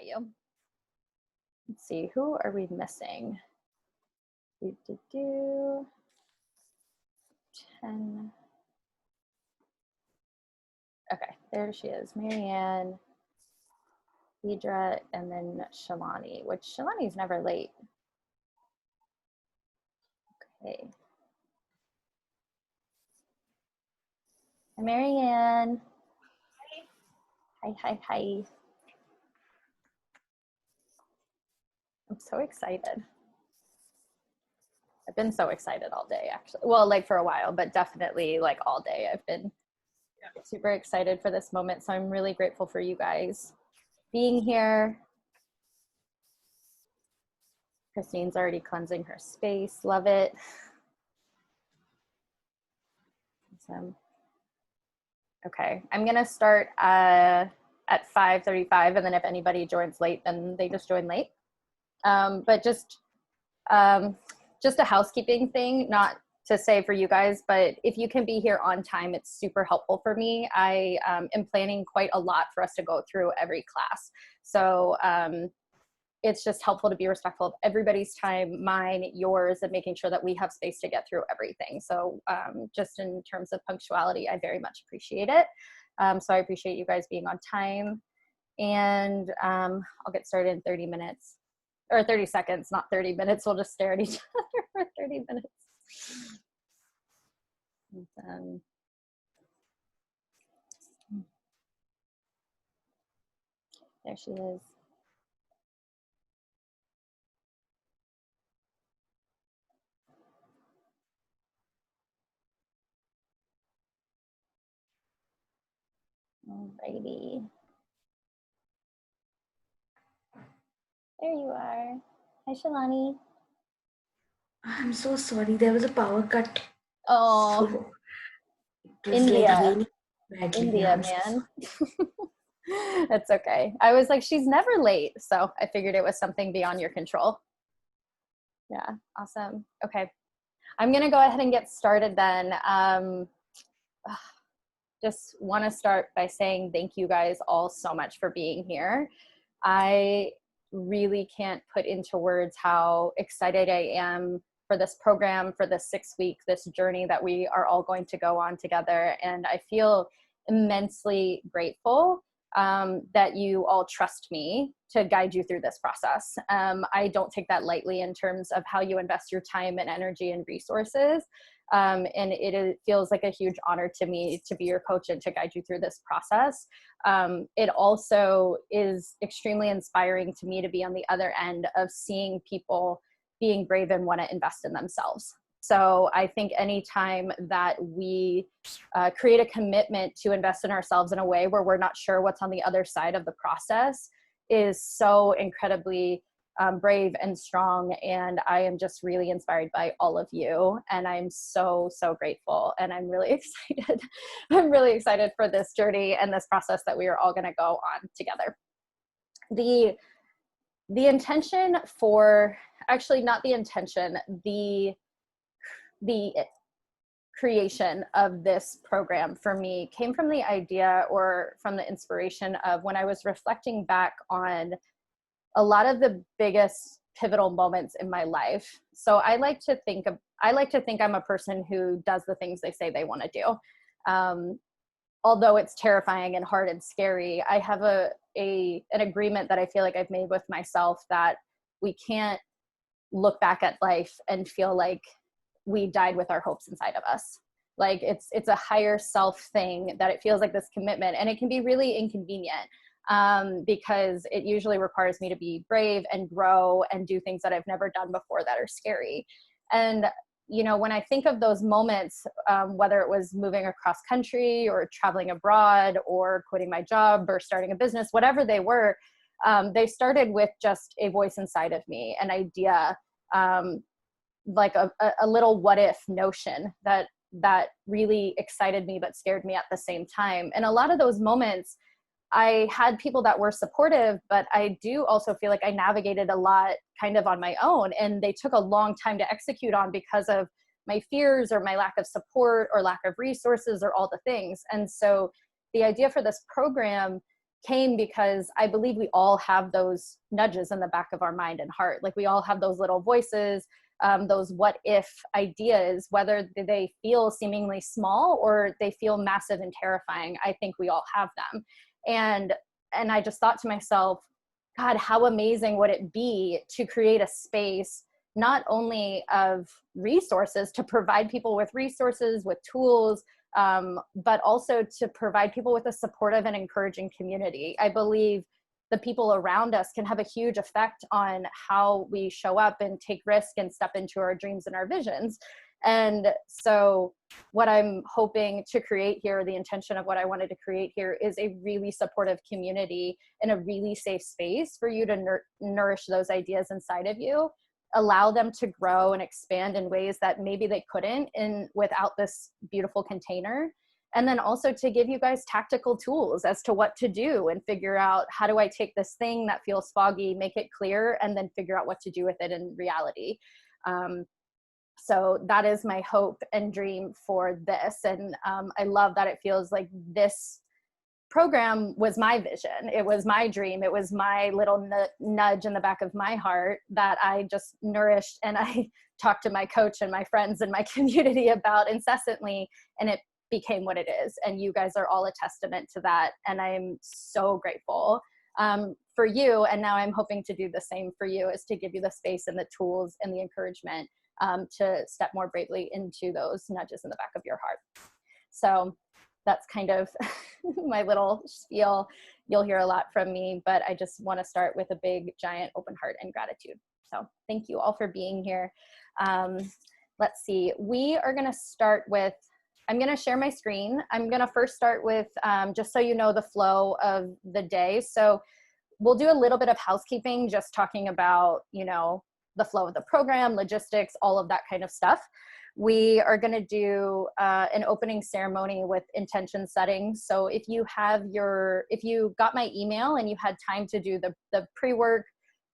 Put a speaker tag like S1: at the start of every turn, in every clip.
S1: you. Let's see, who are we missing? 10. Okay, there she is, Marianne, Deidre, and then Shalani, which Shalani's never late. Okay. Hi, Marianne. Hi, hi, hi. I'm so excited. I've been so excited all day, actually. Well, like for a while, but definitely like all day. I've been super excited for this moment. So I'm really grateful for you guys being here. Christine's already cleansing her space. Love it. Awesome. Okay, I'm gonna start at 5:35, and then if anybody joins late, then they just join late. But just a housekeeping thing, not to say for you guys, but if you can be here on time, it's super helpful for me. I am planning quite a lot for us to go through every class. So it's just helpful to be respectful of everybody's time, mine, yours, and making sure that we have space to get through everything. So just in terms of punctuality, I very much appreciate it. So I appreciate you guys being on time. And I'll get started in 30 minutes. Or 30 seconds, not 30 minutes. We'll just stare at each other for 30 minutes. And, there she is. Alrighty. There you are. Hi, Shalani.
S2: I'm so sorry. There was a power cut.
S1: Oh,
S2: so it was
S1: India.
S2: like raining badly.
S1: India, man. That's okay. I was like, she's never late. So I figured it was something beyond your control. Yeah, awesome. Okay. I'm going to go ahead and get started then. Just want to start by saying thank you guys all so much for being here. I really can't put into words how excited I am for this program, for this 6 week, this journey that we are all going to go on together. And I feel immensely grateful that you all trust me to guide you through this process. I don't take that lightly in terms of how you invest your time and energy and resources. And it feels like a huge honor to me to be your coach and to guide you through this process. It also is extremely inspiring to me to be on the other end of seeing people being brave and want to invest in themselves. So I think anytime that we create a commitment to invest in ourselves in a way where we're not sure what's on the other side of the process is so incredibly brave and strong. And I am just really inspired by all of you. And I'm so, so grateful. And I'm really excited. I'm really excited for this journey and this process that we are all going to go on together. The intention for, actually not the intention, the creation of this program for me came from the idea or from the inspiration of when I was reflecting back on a lot of the biggest pivotal moments in my life. So I like to think I'm a person who does the things they say they want to do. Although it's terrifying and hard and scary, I have an agreement that I feel like I've made with myself that we can't look back at life and feel like we died with our hopes inside of us. Like it's a higher self thing that it feels like this commitment, and it can be really inconvenient because it usually requires me to be brave and grow and do things that I've never done before that are scary. And you know, when I think of those moments, whether it was moving across country or traveling abroad or quitting my job or starting a business, whatever they were, they started with just a voice inside of me, an idea, like a little what if notion that really excited me but scared me at the same time. And a lot of those moments, I had people that were supportive, but I do also feel like I navigated a lot kind of on my own, and they took a long time to execute on because of my fears or my lack of support or lack of resources or all the things. And so the idea for this program came because I believe we all have those nudges in the back of our mind and heart. Like we all have those little voices, those what if ideas, whether they feel seemingly small or they feel massive and terrifying. I think we all have them. And I just thought to myself, God, how amazing would it be to create a space not only of resources, to provide people with resources, with tools, but also to provide people with a supportive and encouraging community. I believe the people around us can have a huge effect on how we show up and take risk and step into our dreams and our visions. And so what I'm hoping to create here, the intention of what I wanted to create here, is a really supportive community and a really safe space for you to nourish those ideas inside of you, allow them to grow and expand in ways that maybe they couldn't without this beautiful container. And then also to give you guys tactical tools as to what to do and figure out, how do I take this thing that feels foggy, make it clear, and then figure out what to do with it in reality. So that is my hope and dream for this. And I love that it feels like this program was my vision. It was my dream. It was my little nudge in the back of my heart that I just nourished, and I talked to my coach and my friends and my community about incessantly, and it became what it is. And you guys are all a testament to that. And I'm so grateful for you. And now I'm hoping to do the same for you, is to give you the space and the tools and the encouragement to step more bravely into those nudges in the back of your heart. So that's kind of my little spiel. You'll hear a lot from me, but I just want to start with a big, giant open heart and gratitude. So thank you all for being here. Let's see, we are going to start with, I'm going to share my screen. I'm going to first start with, just so you know the flow of the day. So we'll do a little bit of housekeeping, just talking about, you know, the flow of the program, logistics, all of that kind of stuff. We are going to do an opening ceremony with intention setting. So if you got my email and you had time to do the pre-work,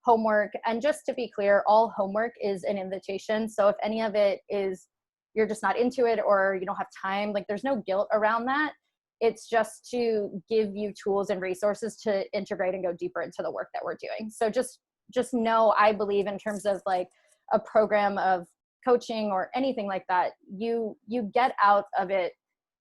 S1: homework, and just to be clear, all homework is an invitation. So if any of it is, you're just not into it or you don't have time, like there's no guilt around that. It's just to give you tools and resources to integrate and go deeper into the work that we're doing. So just know, I believe in terms of like a program of coaching or anything like that, you get out of it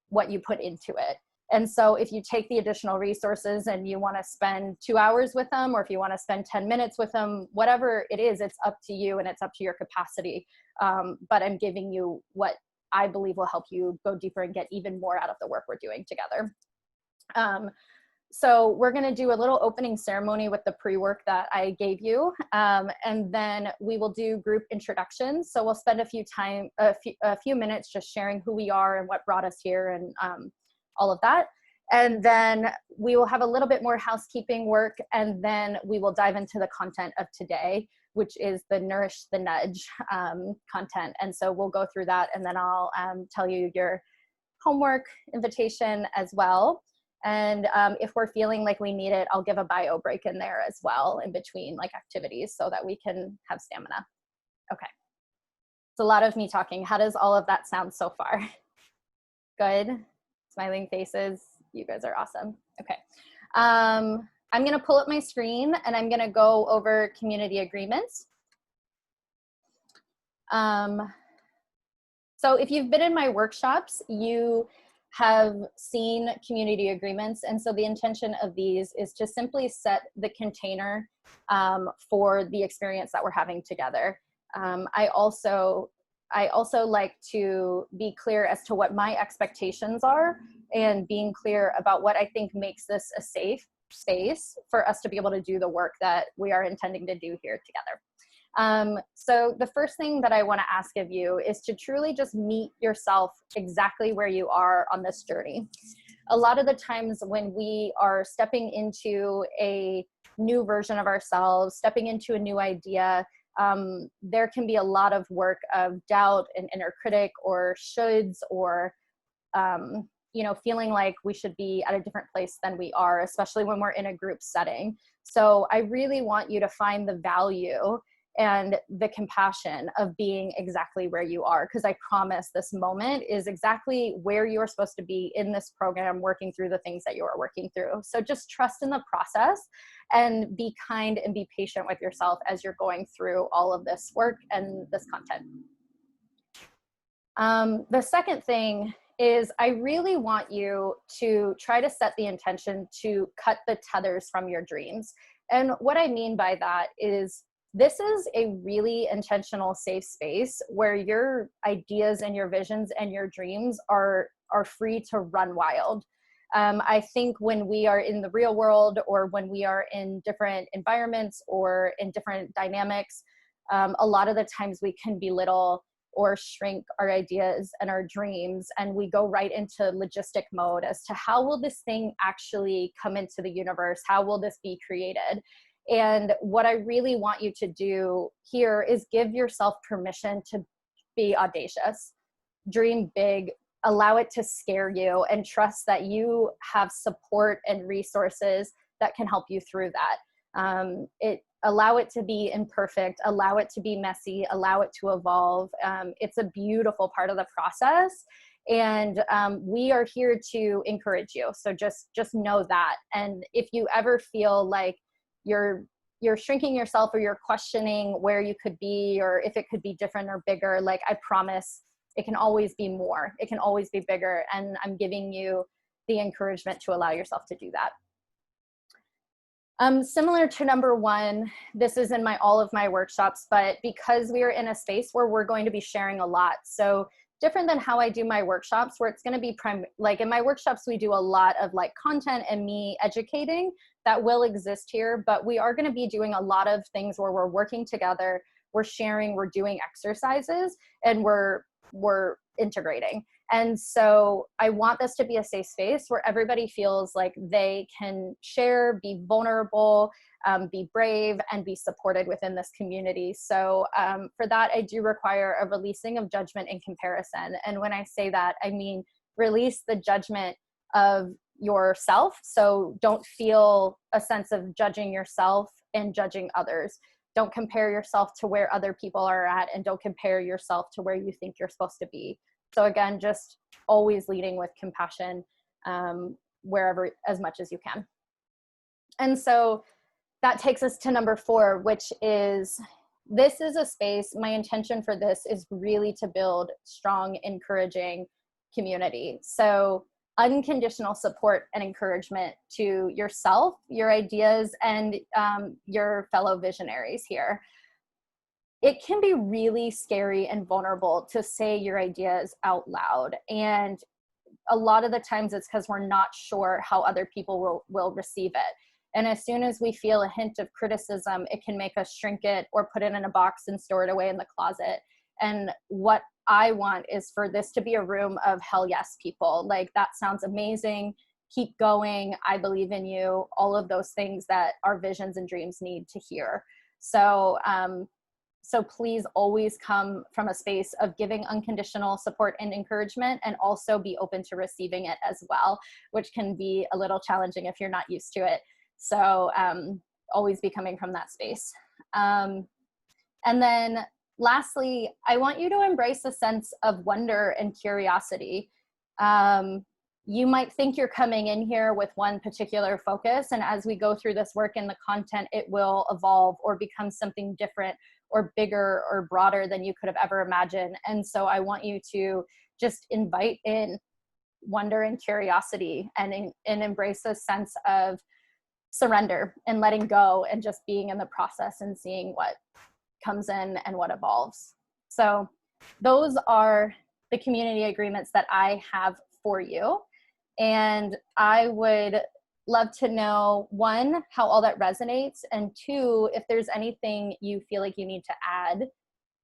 S1: what you put into it. And so if you take the additional resources and you want to spend 2 hours with them, or if you want to spend 10 minutes with them, whatever it is, it's up to you and it's up to your capacity. But I'm giving you what I believe will help you go deeper and get even more out of the work we're doing together. So we're going to do a little opening ceremony with the pre-work that I gave you. And then we will do group introductions. So we'll spend a few minutes just sharing who we are and what brought us here and all of that. And then we will have a little bit more housekeeping work. And then we will dive into the content of today, which is the Nourish the Nudge content. And so we'll go through that. And then I'll tell you your homework invitation as well. And if we're feeling like we need it, I'll give a bio break in there as well in between like activities so that we can have stamina. Okay. It's a lot of me talking. How does all of that sound so far? Good. Smiling faces. You guys are awesome. Okay. I'm going to pull up my screen and I'm going to go over community agreements. So if you've been in my workshops, you have seen community agreements. And so the intention of these is to simply set the container for the experience that we're having together. I also like to be clear as to what my expectations are and being clear about what I think makes this a safe space for us to be able to do the work that we are intending to do here together. So the first thing that I want to ask of you is to truly just meet yourself exactly where you are on this journey. A lot of the times when we are stepping into a new version of ourselves, stepping into a new idea, there can be a lot of work of doubt and inner critic or shoulds or, you know, feeling like we should be at a different place than we are, especially when we're in a group setting. So I really want you to find the value and the compassion of being exactly where you are. Because I promise this moment is exactly where you're supposed to be in this program, working through the things that you are working through. So just trust in the process and be kind and be patient with yourself as you're going through all of this work and this content. The second thing is I really want you to try to set the intention to cut the tethers from your dreams. And what I mean by that is this is a really intentional safe space where your ideas and your visions and your dreams are free to run wild. I think when we are in the real world or when we are in different environments or in different dynamics, a lot of the times we can belittle or shrink our ideas and our dreams, and we go right into logistic mode as to how will this thing actually come into the universe? How will this be created? And what I really want you to do here is give yourself permission to be audacious, dream big, allow it to scare you, and trust that you have support and resources that can help you through that. Allow it to be imperfect, allow it to be messy, allow it to evolve. It's a beautiful part of the process. And we are here to encourage you. So just know that. And if you ever feel like you're shrinking yourself or you're questioning where you could be or if it could be different or bigger, like I promise it can always be more. It can always be bigger. And I'm giving you the encouragement to allow yourself to do that. Similar to number one, this is in all of my workshops, but because we are in a space where we're going to be sharing a lot. So different than how I do my workshops, where it's going to be like in my workshops, we do a lot of like content and me educating that will exist here, but we are going to be doing a lot of things where we're working together, we're sharing, we're doing exercises, and we're integrating. And so I want this to be a safe space where everybody feels like they can share, be vulnerable, be brave, and be supported within this community. So for that, I do require a releasing of judgment and comparison. And when I say that, I mean release the judgment of yourself. So don't feel a sense of judging yourself and judging others. Don't compare yourself to where other people are at, and don't compare yourself to where you think you're supposed to be. So again, just always leading with compassion wherever, as much as you can. And so that takes us to number 4, which is, this is a space, my intention for this is really to build strong, encouraging community. So unconditional support and encouragement to yourself, your ideas, and your fellow visionaries here. It can be really scary and vulnerable to say your ideas out loud. And a lot of the times it's because we're not sure how other people will receive it. And as soon as we feel a hint of criticism, it can make us shrink it or put it in a box and store it away in the closet. And what I want is for this to be a room of hell yes people. Like, that sounds amazing. Keep going. I believe in you. All of those things that our visions and dreams need to hear. So, so please always come from a space of giving unconditional support and encouragement, and also be open to receiving it as well, which can be a little challenging if you're not used to it. So always be coming from that space. And then lastly, I want you to embrace a sense of wonder and curiosity. You might think you're coming in here with one particular focus, and as we go through this work and the content, it will evolve or become something different or bigger or broader than you could have ever imagined. And so I want you to just invite in wonder and curiosity, and embrace a sense of surrender and letting go, and just being in the process and seeing what comes in and what evolves. So those are the community agreements that I have for you. And I would love to know, 1, how all that resonates, and 2, if there's anything you feel like you need to add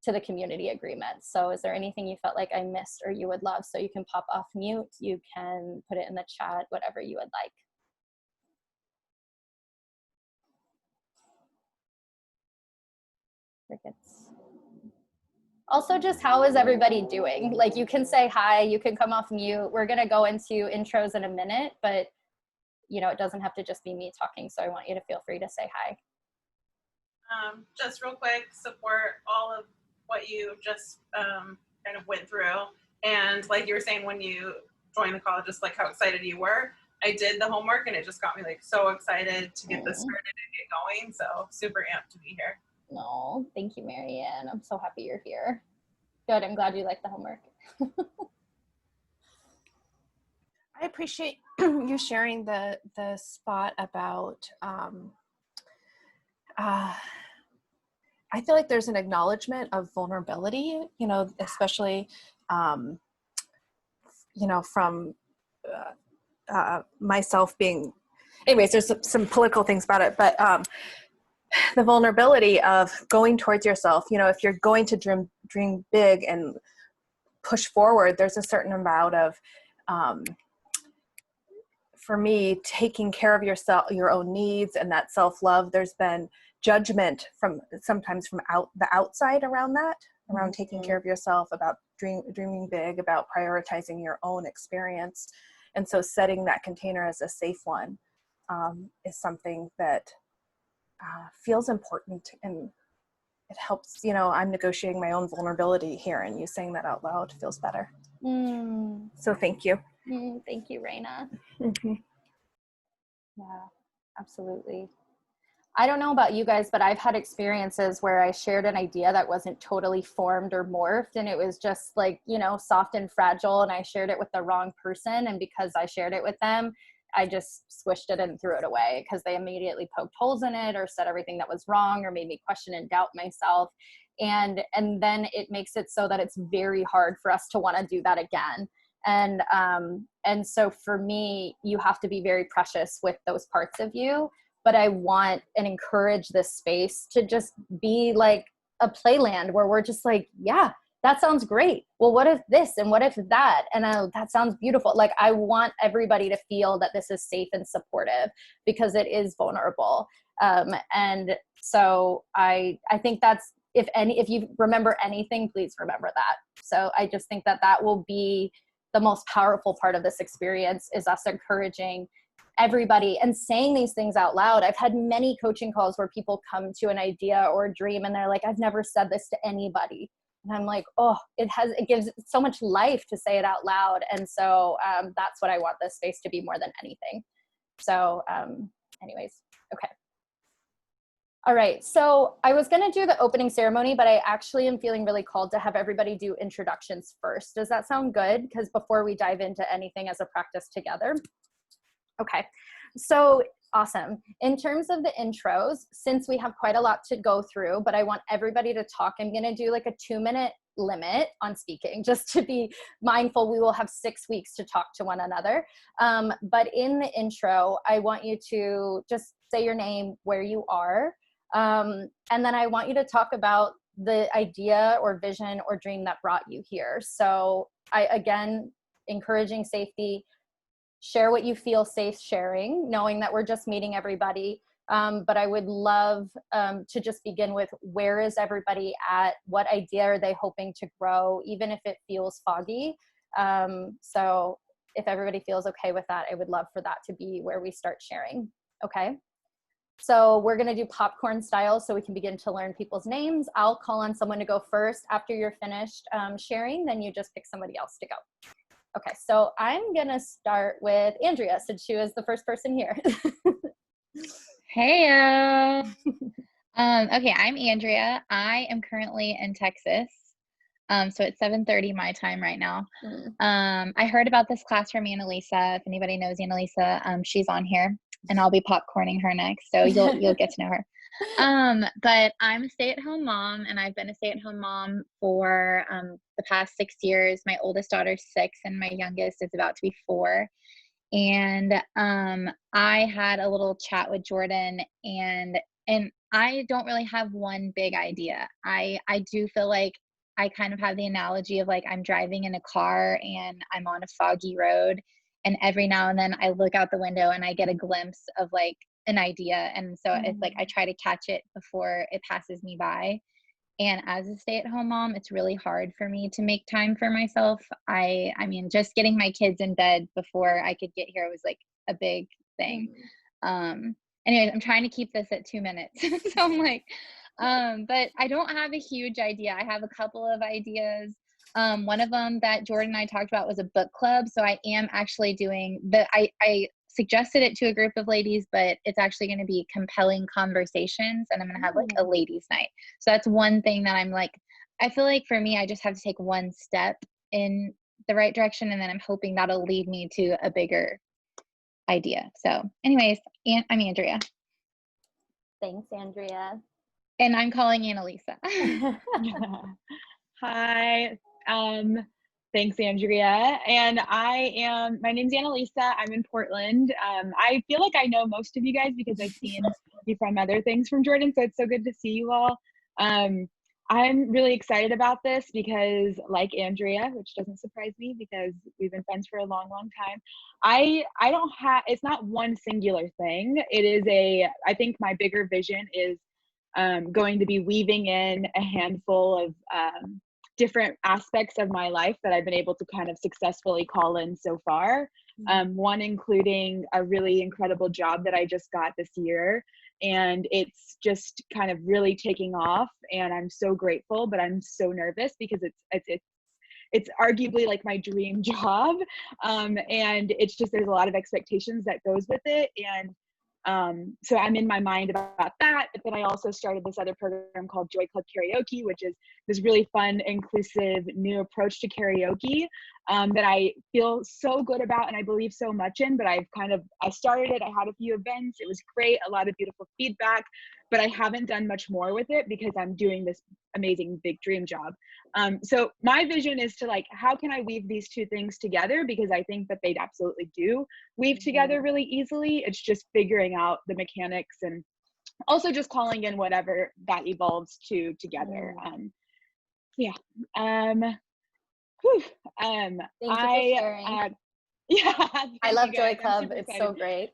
S1: to the community agreement. So is there anything you felt like I missed or you would love? So you can pop off mute, you can put it in the chat, whatever you would like. Crickets. Also, just how is everybody doing? Like, you can say hi, you can come off mute. We're gonna go into intros in a minute, but you know, it doesn't have to just be me talking. So I want you to feel free to say hi.
S3: just real quick, support all of what you just kind of went through. And like you were saying, when you joined the college, just like how excited you were. I did the homework and it just got me like so excited to get this started and get going. So super amped to be here.
S1: No, thank you, Marianne. I'm so happy you're here. Good. I'm glad you liked the homework.
S4: I appreciate you sharing the spot about, I feel like there's an acknowledgement of vulnerability, you know, especially, you know, from myself being, anyways, there's some political things about it, but the vulnerability of going towards yourself, you know, if you're going to dream big and push forward, there's a certain amount of, for me, taking care of yourself, your own needs and that self-love. There's been judgment sometimes from the outside around that, around taking care of yourself, about dreaming big, about prioritizing your own experience. And so setting that container as a safe one is something that feels important, and it helps, you know, I'm negotiating my own vulnerability here, and you saying that out loud feels better. So thank you.
S1: Thank you, Raina. Yeah, absolutely. I don't know about you guys, but I've had experiences where I shared an idea that wasn't totally formed or morphed, and it was just like, you know, soft and fragile, and I shared it with the wrong person, and because I shared it with them, I just squished it and threw it away because they immediately poked holes in it or said everything that was wrong or made me question and doubt myself. And then it makes it so that it's very hard for us to want to do that again. And so for me, you have to be very precious with those parts of you, but I want and encourage this space to just be like a playland where we're just like, yeah, that sounds great. Well, what if this and what if that? And that sounds beautiful. Like, I want everybody to feel that this is safe and supportive because it is vulnerable. And so I think that's, if you remember anything, please remember that. So I just think that will be the most powerful part of this experience, is us encouraging everybody and saying these things out loud. I've had many coaching calls where people come to an idea or a dream and they're like, I've never said this to anybody. And I'm like, oh, it gives so much life to say it out loud. And so that's what I want this space to be more than anything. So anyways, okay. All right, so I was gonna do the opening ceremony, but I actually am feeling really called to have everybody do introductions first. Does that sound good? Because before we dive into anything as a practice together. Okay, so awesome. In terms of the intros, since we have quite a lot to go through, but I want everybody to talk, I'm gonna do like a 2-minute limit on speaking, just to be mindful. We will have 6 weeks to talk to one another. But in the intro, I want you to just say your name, where you are, and then I want you to talk about the idea or vision or dream that brought you here. So again, encouraging safety. Share what you feel safe sharing, knowing that we're just meeting everybody. But I would love to just begin with, where is everybody at? What idea are they hoping to grow, even if it feels foggy? So if everybody feels okay with that, I would love for that to be where we start sharing. Okay. So we're going to do popcorn style so we can begin to learn people's names. I'll call on someone to go first. After you're finished sharing, then you just pick somebody else to go. Okay, so I'm gonna start with Andrea, since she was the first person here.
S5: Hey, okay, I'm Andrea. I am currently in Texas. So it's 7:30 my time right now. I heard about this class from Annalisa. If anybody knows Annalisa, she's on here, and I'll be popcorning her next, so you'll get to know her. But I'm a stay-at-home mom, and I've been a stay-at-home mom for the past 6 years. My oldest daughter's 6, and my youngest is about to be 4. And I had a little chat with Jordan, and I don't really have one big idea. I do feel like I kind of have the analogy of like I'm driving in a car and I'm on a foggy road, and every now and then I look out the window and I get a glimpse of like an idea, and so it's like I try to catch it before it passes me by. And as a stay-at-home mom, it's really hard for me to make time for myself. I mean, just getting my kids in bed before I could get here was like a big thing. Anyways, I'm trying to keep this at 2 minutes. So I'm like, But I don't have a huge idea. I have a couple of ideas. One of them that Jordan and I talked about was a book club. So I am actually doing I suggested it to a group of ladies, but it's actually going to be compelling conversations, and I'm going to have like a ladies night. So that's one thing that I'm like, I feel like for me, I just have to take one step in the right direction, and then I'm hoping that'll lead me to a bigger idea. So anyways, I'm Andrea.
S1: Thanks, Andrea.
S5: And I'm calling Annalisa.
S6: Hi. Thanks, Andrea. And my name's Annalisa. I'm in Portland. I feel like I know most of you guys because I've seen you from other things from Jordan. So it's so good to see you all. I'm really excited about this because, like Andrea, which doesn't surprise me because we've been friends for a long, long time, I don't have, it's not one singular thing. It is I think my bigger vision is going to be weaving in a handful of different aspects of my life that I've been able to kind of successfully call in so far. One including a really incredible job that I just got this year. And it's just kind of really taking off, and I'm so grateful, but I'm so nervous because it's arguably like my dream job. And it's just, there's a lot of expectations that goes with it. And so I'm in my mind about that. But then I also started this other program called Joy Club Karaoke, which is this really fun, inclusive, new approach to karaoke that I feel so good about and I believe so much in. But I started it. I had a few events. It was great. A lot of beautiful feedback. But I haven't done much more with it because I'm doing this amazing big dream job. So my vision is to how can I weave these two things together? Because I think that they absolutely do weave together really easily. It's just figuring out the mechanics and also just calling in whatever that evolves to together. Yeah.
S1: Thank you for sharing.
S6: Yeah.
S1: I love Joy Club. It's so great.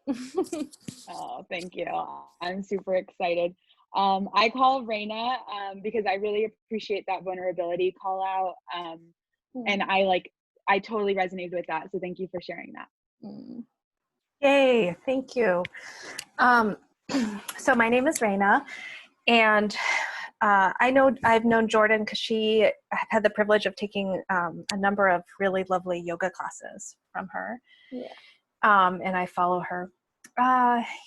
S6: Oh, thank you. I'm super excited. I call Raina because I really appreciate that vulnerability call out. And I totally resonated with that. So thank you for sharing that.
S4: Yay, thank you. So my name is Raina, and I've known Jordan because I've had the privilege of taking a number of really lovely yoga classes from her.
S1: Yeah.
S4: And I follow her.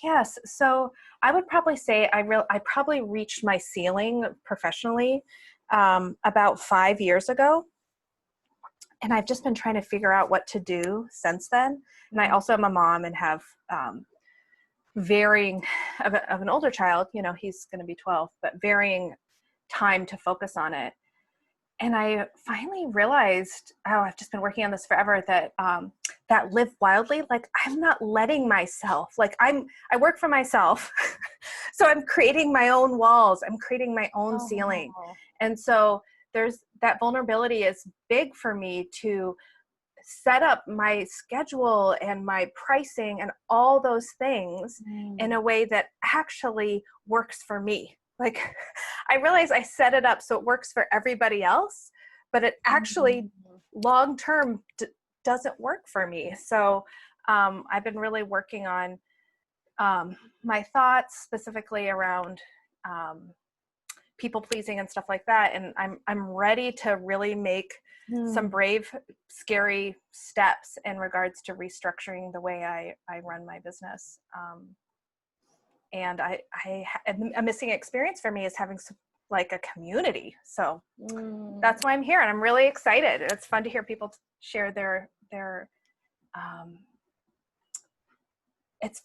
S4: Yes, so I would probably say I probably reached my ceiling professionally about 5 years ago. And I've just been trying to figure out what to do since then. And I also am a mom and have varying of an older child, he's going to be 12, but varying time to focus on it. And I finally realized, I've just been working on this forever, that that live wildly, I'm not letting myself, I work for myself. So I'm creating my own walls. I'm creating my own ceiling. And so there's that vulnerability is big for me to set up my schedule and my pricing and all those things in a way that actually works for me. I realize I set it up so it works for everybody else, but it actually long-term doesn't work for me. So I've been really working on my thoughts specifically around people pleasing and stuff like that. And I'm ready to really make some brave, scary steps in regards to restructuring the way I run my business. And a missing experience for me is having a community. So that's why I'm here, and I'm really excited. It's fun to hear people share their it's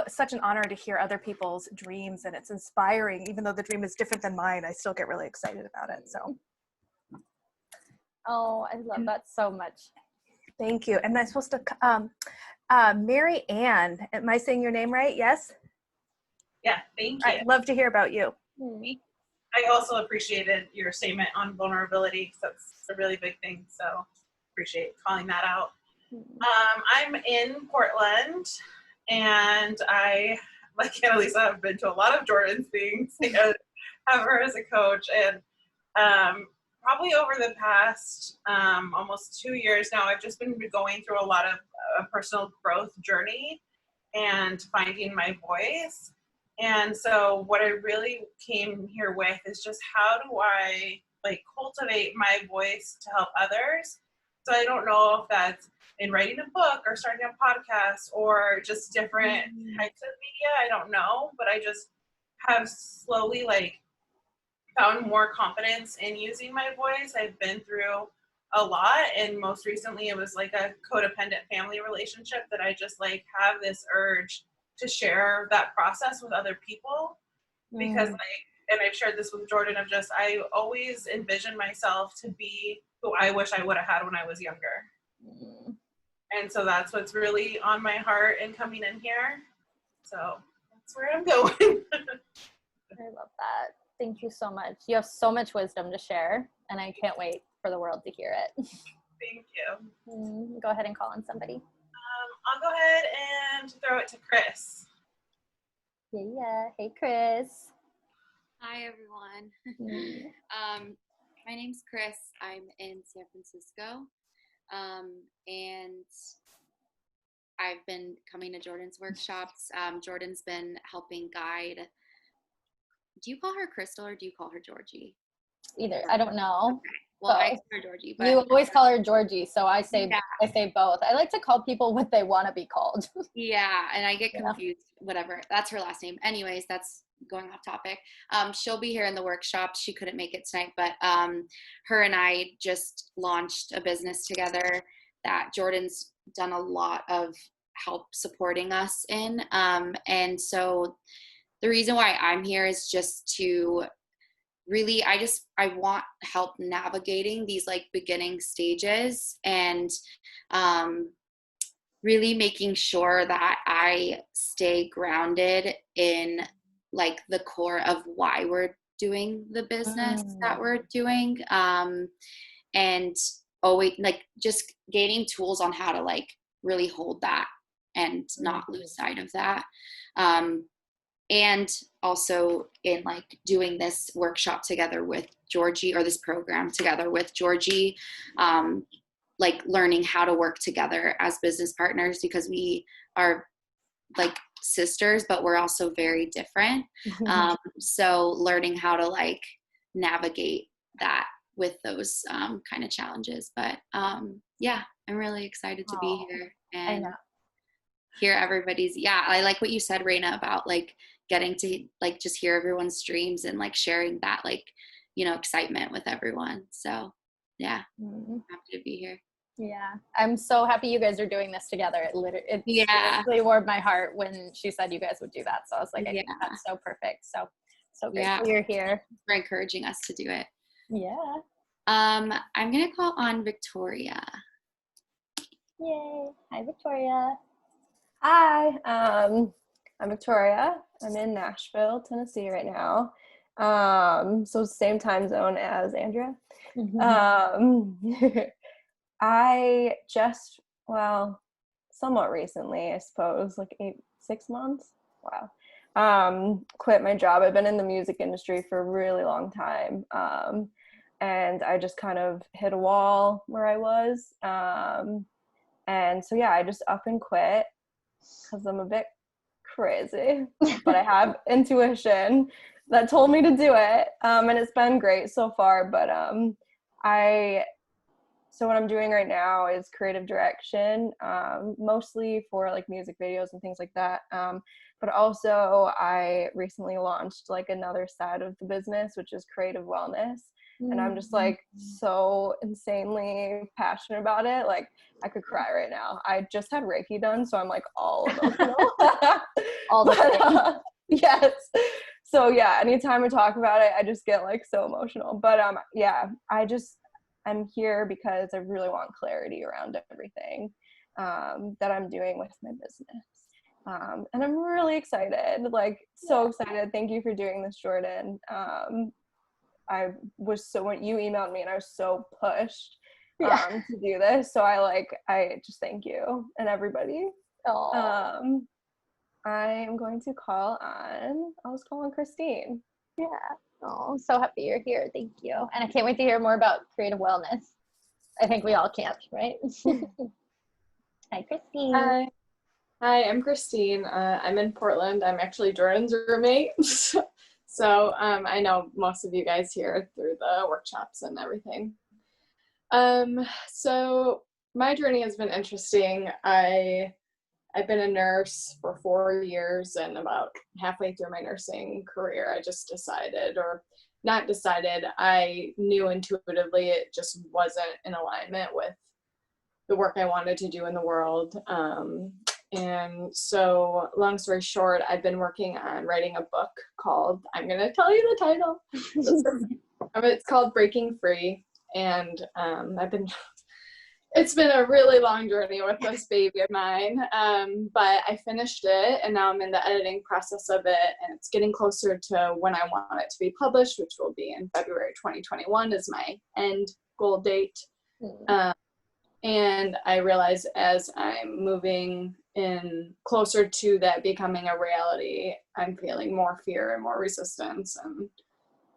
S4: such an honor to hear other people's dreams, and it's inspiring. Even though the dream is different than mine, I still get really excited about it. So
S1: oh, I love that so much.
S4: Thank you. And I'm supposed to Mary Ann, am I saying your name right? Yes.
S3: Yeah, thank you.
S4: I'd love to hear about you.
S3: I also appreciated your statement on vulnerability, because that's a really big thing. So appreciate calling that out. I'm in Portland, and I, like Annalisa, have been to a lot of Jordan's things and have her as a coach. And probably over the past almost 2 years now, I've just been going through a lot of a personal growth journey and finding my voice. And so what I really came here with is just how do I like cultivate my voice to help others? So I don't know if that's in writing a book or starting a podcast or just different types of media. I don't know, but I just have slowly like found more confidence in using my voice. I've been through a lot, and most recently it was like a codependent family relationship that I just like have this urge to share that process with other people because like, and I've shared this with Jordan, of just I always envisioned myself to be who I wish I would have had when I was younger. And so that's what's really on my heart in coming in here. So that's where I'm going.
S1: I love that. Thank you so much. You have so much wisdom to share, and I can't wait for the world to hear it.
S3: Thank you.
S1: Go ahead and call on somebody.
S3: I'll go ahead and throw it to Chris.
S1: Yeah. Hey, Chris.
S7: Hi, everyone. My name's Chris. I'm in San Francisco. And I've been coming to Jordan's workshops. Jordan's been helping guide. Do you call her Crystal or do you call her Georgie?
S1: Either. I don't know.
S7: Okay. Well, I
S1: Both.
S7: call her Georgie. But
S1: You always call her Georgie, so I say
S7: Yeah.
S1: I say both. I like to call people what they want to be called.
S7: Yeah, and I get
S1: Yeah.
S7: confused. Whatever. That's her last name. Anyways, that's going off topic. She'll be here in the workshop. She couldn't make it tonight, but her and I just launched a business together that Jordan's done a lot of help supporting us in. And so the reason why I'm here is just to really, I want help navigating these like beginning stages and really making sure that I stay grounded in like the core of why we're doing the business that we're doing. And always like just gaining tools on how to like really hold that and not lose sight of that. And also in like doing this workshop together with Georgie, or this program together with Georgie, like learning how to work together as business partners, because we are like sisters, but we're also very different. So learning how to like navigate that with those kind of challenges. But yeah, I'm really excited to be here and hear everybody's. I like what you said, Raina, about like getting to like just hear everyone's streams and like sharing that like, you know, excitement with everyone. So yeah, I'm happy to be here.
S1: Yeah, I'm so happy you guys are doing this together. It seriously warmed my heart when she said you guys would do that. So I was like, I think that's so perfect. So grateful you're here.
S7: For encouraging us to do it.
S1: Yeah.
S7: I'm gonna call on Victoria.
S1: Yay. Hi, Victoria.
S8: Hi, I'm Victoria. I'm in Nashville, Tennessee right now. So same time zone as Andrea. I just, somewhat recently, I suppose, like 6 months. Wow. Quit my job. I've been in the music industry for a really long time. And I just kind of hit a wall where I was. And so, I just up and quit because I'm a bit crazy, but I have intuition that told me to do it. And it's been great so far, but so what I'm doing right now is creative direction, mostly for like music videos and things like that. But also I recently launched like another side of the business, which is creative wellness. And I'm just like so insanely passionate about it. Like I could cry right now. I just had Reiki done, so I'm like all emotional.
S1: All the
S8: yes. So anytime I talk about it, I just get like so emotional. But I'm here because I really want clarity around everything that I'm doing with my business. And I'm really excited, like so excited. Thank you for doing this, Jordan. I was when you emailed me and I was so pushed to do this. So I just thank you and everybody. I'm going to I'll just call on Christine.
S1: Yeah. Oh, so happy you're here. Thank you. And I can't wait to hear more about creative wellness. I think we all can't, right? Hi, Christine.
S8: Hi.
S9: Hi, I'm Christine. I'm in Portland. I'm actually Jordan's roommate. So I know most of you guys here through the workshops and everything. So my journey has been interesting. I've been a nurse for 4 years, and about halfway through my nursing career, I just decided, or not decided, I knew intuitively it just wasn't in alignment with the work I wanted to do in the world. And so, long story short, I've been working on writing a book called, I'm going to tell you the title. It's called Breaking Free. And it's been a really long journey with this baby of mine. But I finished it, and now I'm in the editing process of it. And it's getting closer to when I want it to be published, which will be in February 2021 is my end goal date. And I realize as I'm moving in closer to that becoming a reality, I'm feeling more fear and more resistance. And,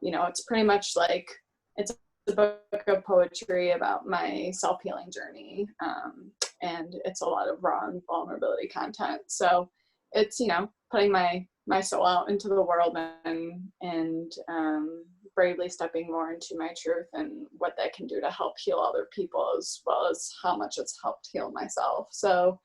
S9: it's pretty much like it's a book of poetry about my self-healing journey. And it's a lot of raw and vulnerability content. So it's, putting my soul out into the world and bravely stepping more into my truth and what that can do to help heal other people, as well as how much it's helped heal myself. So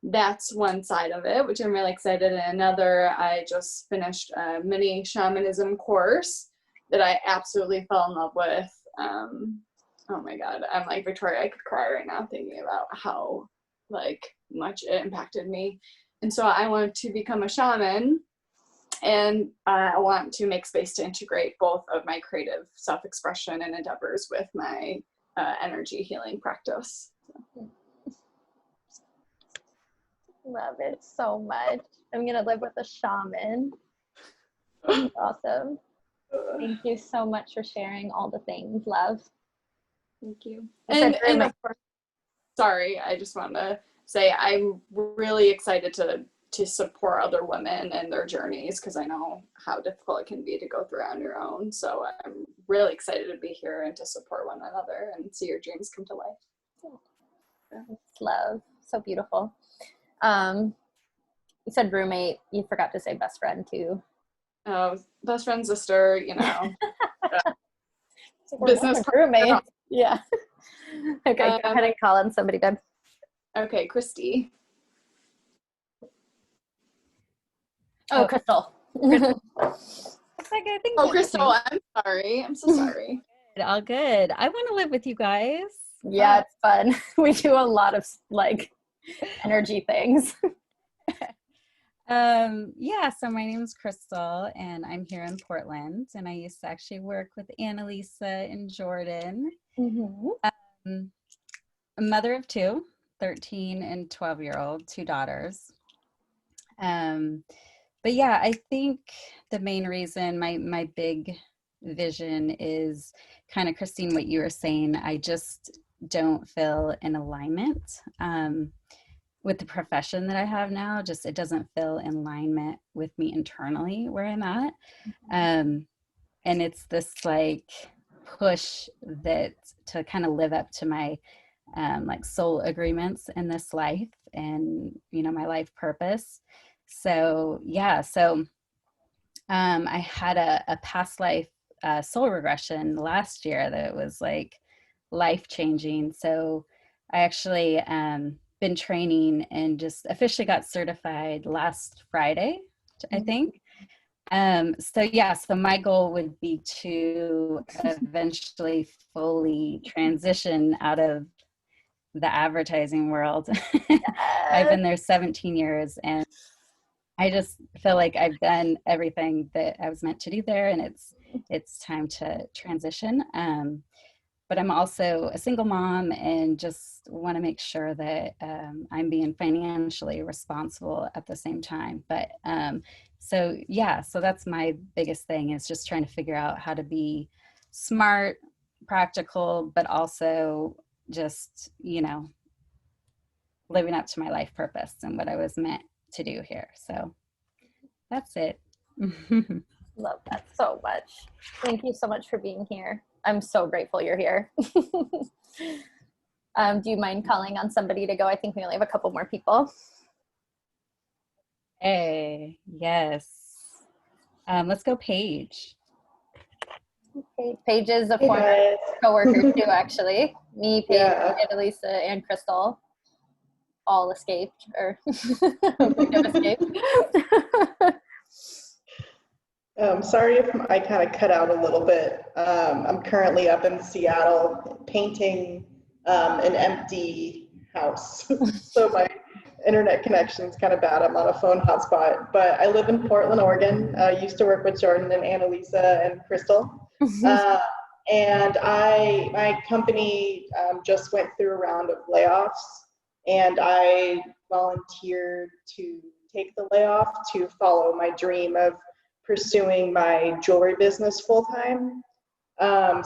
S9: that's one side of it, which I'm really excited. And another, I just finished a mini shamanism course that I absolutely fell in love with. Oh my God, I'm like, Victoria, I could cry right now thinking about how much it impacted me. And so I wanted to become a shaman. And I want to make space to integrate both of my creative self-expression and endeavors with my energy healing practice.
S1: Love it so much. I'm going to live with a shaman. Awesome. Thank you so much for sharing all the things, love.
S9: Thank you. And of course, sorry, I just want to say I'm really excited to support other women and their journeys, because I know how difficult it can be to go through on your own. So I'm really excited to be here and to support one another and see your dreams come to life.
S1: It's love. So beautiful. You said roommate. You forgot to say best friend too.
S9: Oh, best friend, sister,
S1: business roommate. Yeah. Okay, go ahead and call in somebody, babe.
S9: Okay, Christy.
S1: Oh, Crystal.
S9: Crystal, I'm sorry. I'm so sorry.
S10: All good. I want to live with you guys.
S1: Yeah, it's fun. We do a lot of energy things.
S10: Yeah, so my name is Crystal, and I'm here in Portland, and I used to actually work with Annalisa and Jordan. A mother of two, 13 and 12-year-old, two daughters. But yeah, I think the main reason, my big vision is kind of, Christine, what you were saying. I just don't feel in alignment with the profession that I have now. Just, it doesn't feel in alignment with me internally where I'm at. And it's this push that to kind of live up to my soul agreements in this life and, my life purpose. So yeah, I had a past life soul regression last year that was life-changing. So I actually been training and just officially got certified last Friday, I think. So my goal would be to eventually fully transition out of the advertising world. I've been there 17 years, and I just feel like I've done everything that I was meant to do there, and it's time to transition. But I'm also a single mom and just want to make sure that I'm being financially responsible at the same time. But so that's my biggest thing, is just trying to figure out how to be smart, practical, but also just, living up to my life purpose and what I was meant to do here. So that's it.
S1: Love that so much. Thank you so much for being here. I'm so grateful you're here. Do you mind calling on somebody to go? I think we only have a couple more people.
S10: Hey, yes. Let's go, Paige.
S1: Okay. Paige is a
S11: Hey
S1: former
S11: guys.
S1: coworker too, actually. Me, Paige,
S11: Yeah.
S1: Annalisa, and Crystal all escaped, or hopefully have escaped.
S11: Sorry if I kind of cut out a little bit. I'm currently up in Seattle painting an empty house. So my internet connection is kind of bad. I'm on a phone hotspot, but I live in Portland, Oregon. I used to work with Jordan and Annalisa and Crystal. And my company just went through a round of layoffs, and I volunteered to take the layoff to follow my dream of pursuing my jewelry business full time.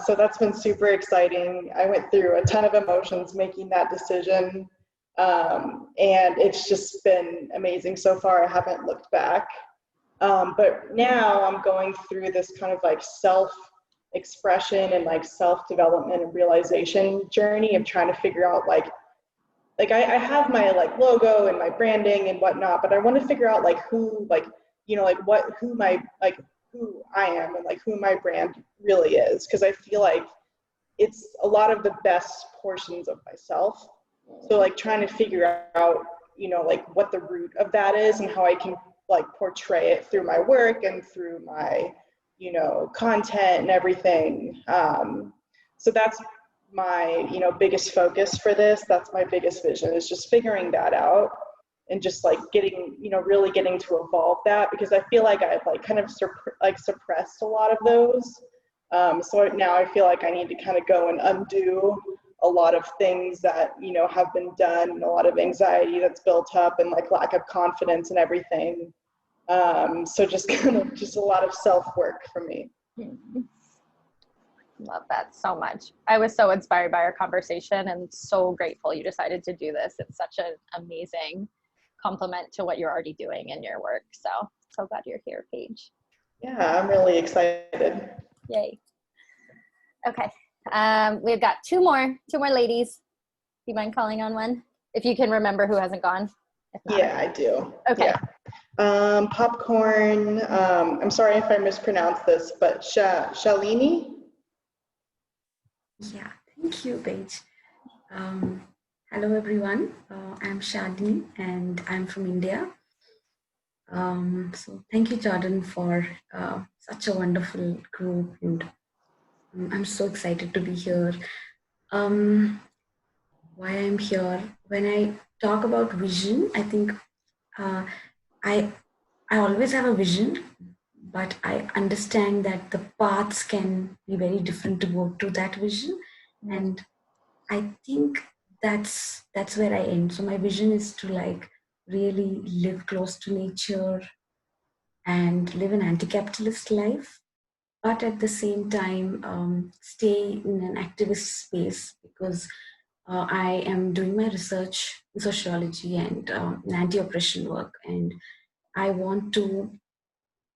S11: So that's been super exciting. I went through a ton of emotions making that decision, and it's just been amazing so far. I haven't looked back. But now I'm going through this kind of like self-expression and like self-development and realization journey of trying to figure out I have my like logo and my branding and whatnot, but I want to figure out like who, like, you know, like who I am and like who my brand really is. Cause I feel like it's a lot of the best portions of myself. So like trying to figure out, you know, like what the root of that is and how I can like portray it through my work and through my, you know, content and everything. So that's my, you know, biggest focus for this. That's my biggest vision, is just figuring that out and just like getting, you know, really getting to evolve that, because I feel like I've like kind of suppressed a lot of those. So now I feel like I need to kind of go and undo a lot of things that, you know, have been done, and a lot of anxiety that's built up and like lack of confidence and everything. So just kind of just a lot of self-work for me.
S1: Love that so much. I was so inspired by our conversation and so grateful you decided to do this. It's such an amazing compliment to what you're already doing in your work. So glad you're here, Paige.
S11: Yeah, I'm really excited.
S1: Yay. Okay. We've got two more ladies. Do you mind calling on one? If you can remember who hasn't gone. If not,
S11: Yeah, I do.
S1: Okay.
S11: Yeah. Popcorn. I'm sorry if I mispronounced this, but Shalini.
S2: Yeah, thank you, Paige. Hello, everyone. I'm Shadini, and I'm from India. So thank you, Jordan, for such a wonderful group, and I'm so excited to be here. Why I'm here? When I talk about vision, I think I always have a vision, but I understand that the paths can be very different to go to that vision, and I think that's where I end. So my vision is to like really live close to nature and live an anti-capitalist life, but at the same time stay in an activist space, because I am doing my research in sociology and in anti-oppression work, and I want to,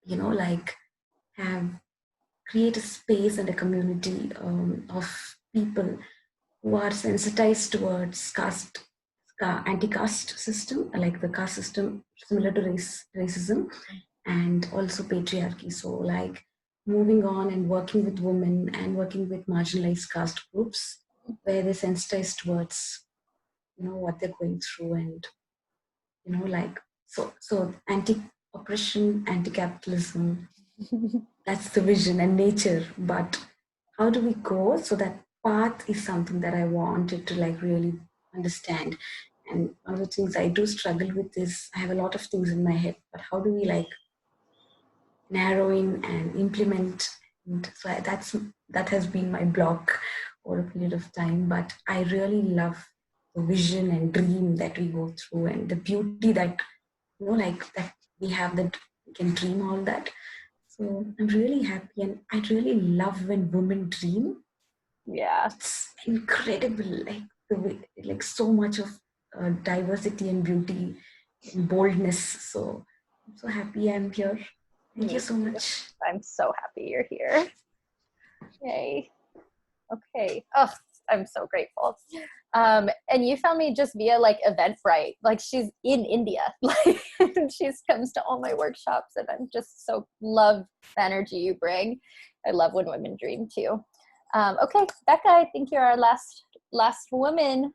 S2: you know, like have create a space and a community of people who are sensitized towards anti-caste system, like the caste system similar to racism, and also patriarchy. So like moving on and working with women and working with marginalized caste groups where they're sensitized towards, you know, what they're going through, and, you know, like, so anti-oppression, anti-capitalism, that's the vision, and nature. But how do we go? So that path is something that I wanted to like really understand. And one of the things I do struggle with is I have a lot of things in my head, but how do we like narrow in and implement? And so that has been my block over a period of time. But I really love the vision and dream that we go through, and the beauty that, you know, like that we have, that we can dream all that. So I'm really happy, and I really love when women dream.
S1: Yeah.
S2: It's incredible, like the way, like so much of diversity and beauty and boldness. So I'm so happy I'm here. Thank you so much.
S1: I'm so happy you're here. Yay. Okay. Oh, I'm so grateful. And you found me just via like Eventbrite. Like she's in India. Like she comes to all my workshops, and I'm just so love the energy you bring. I love when women dream too. Okay, Becca, I think you're our last woman.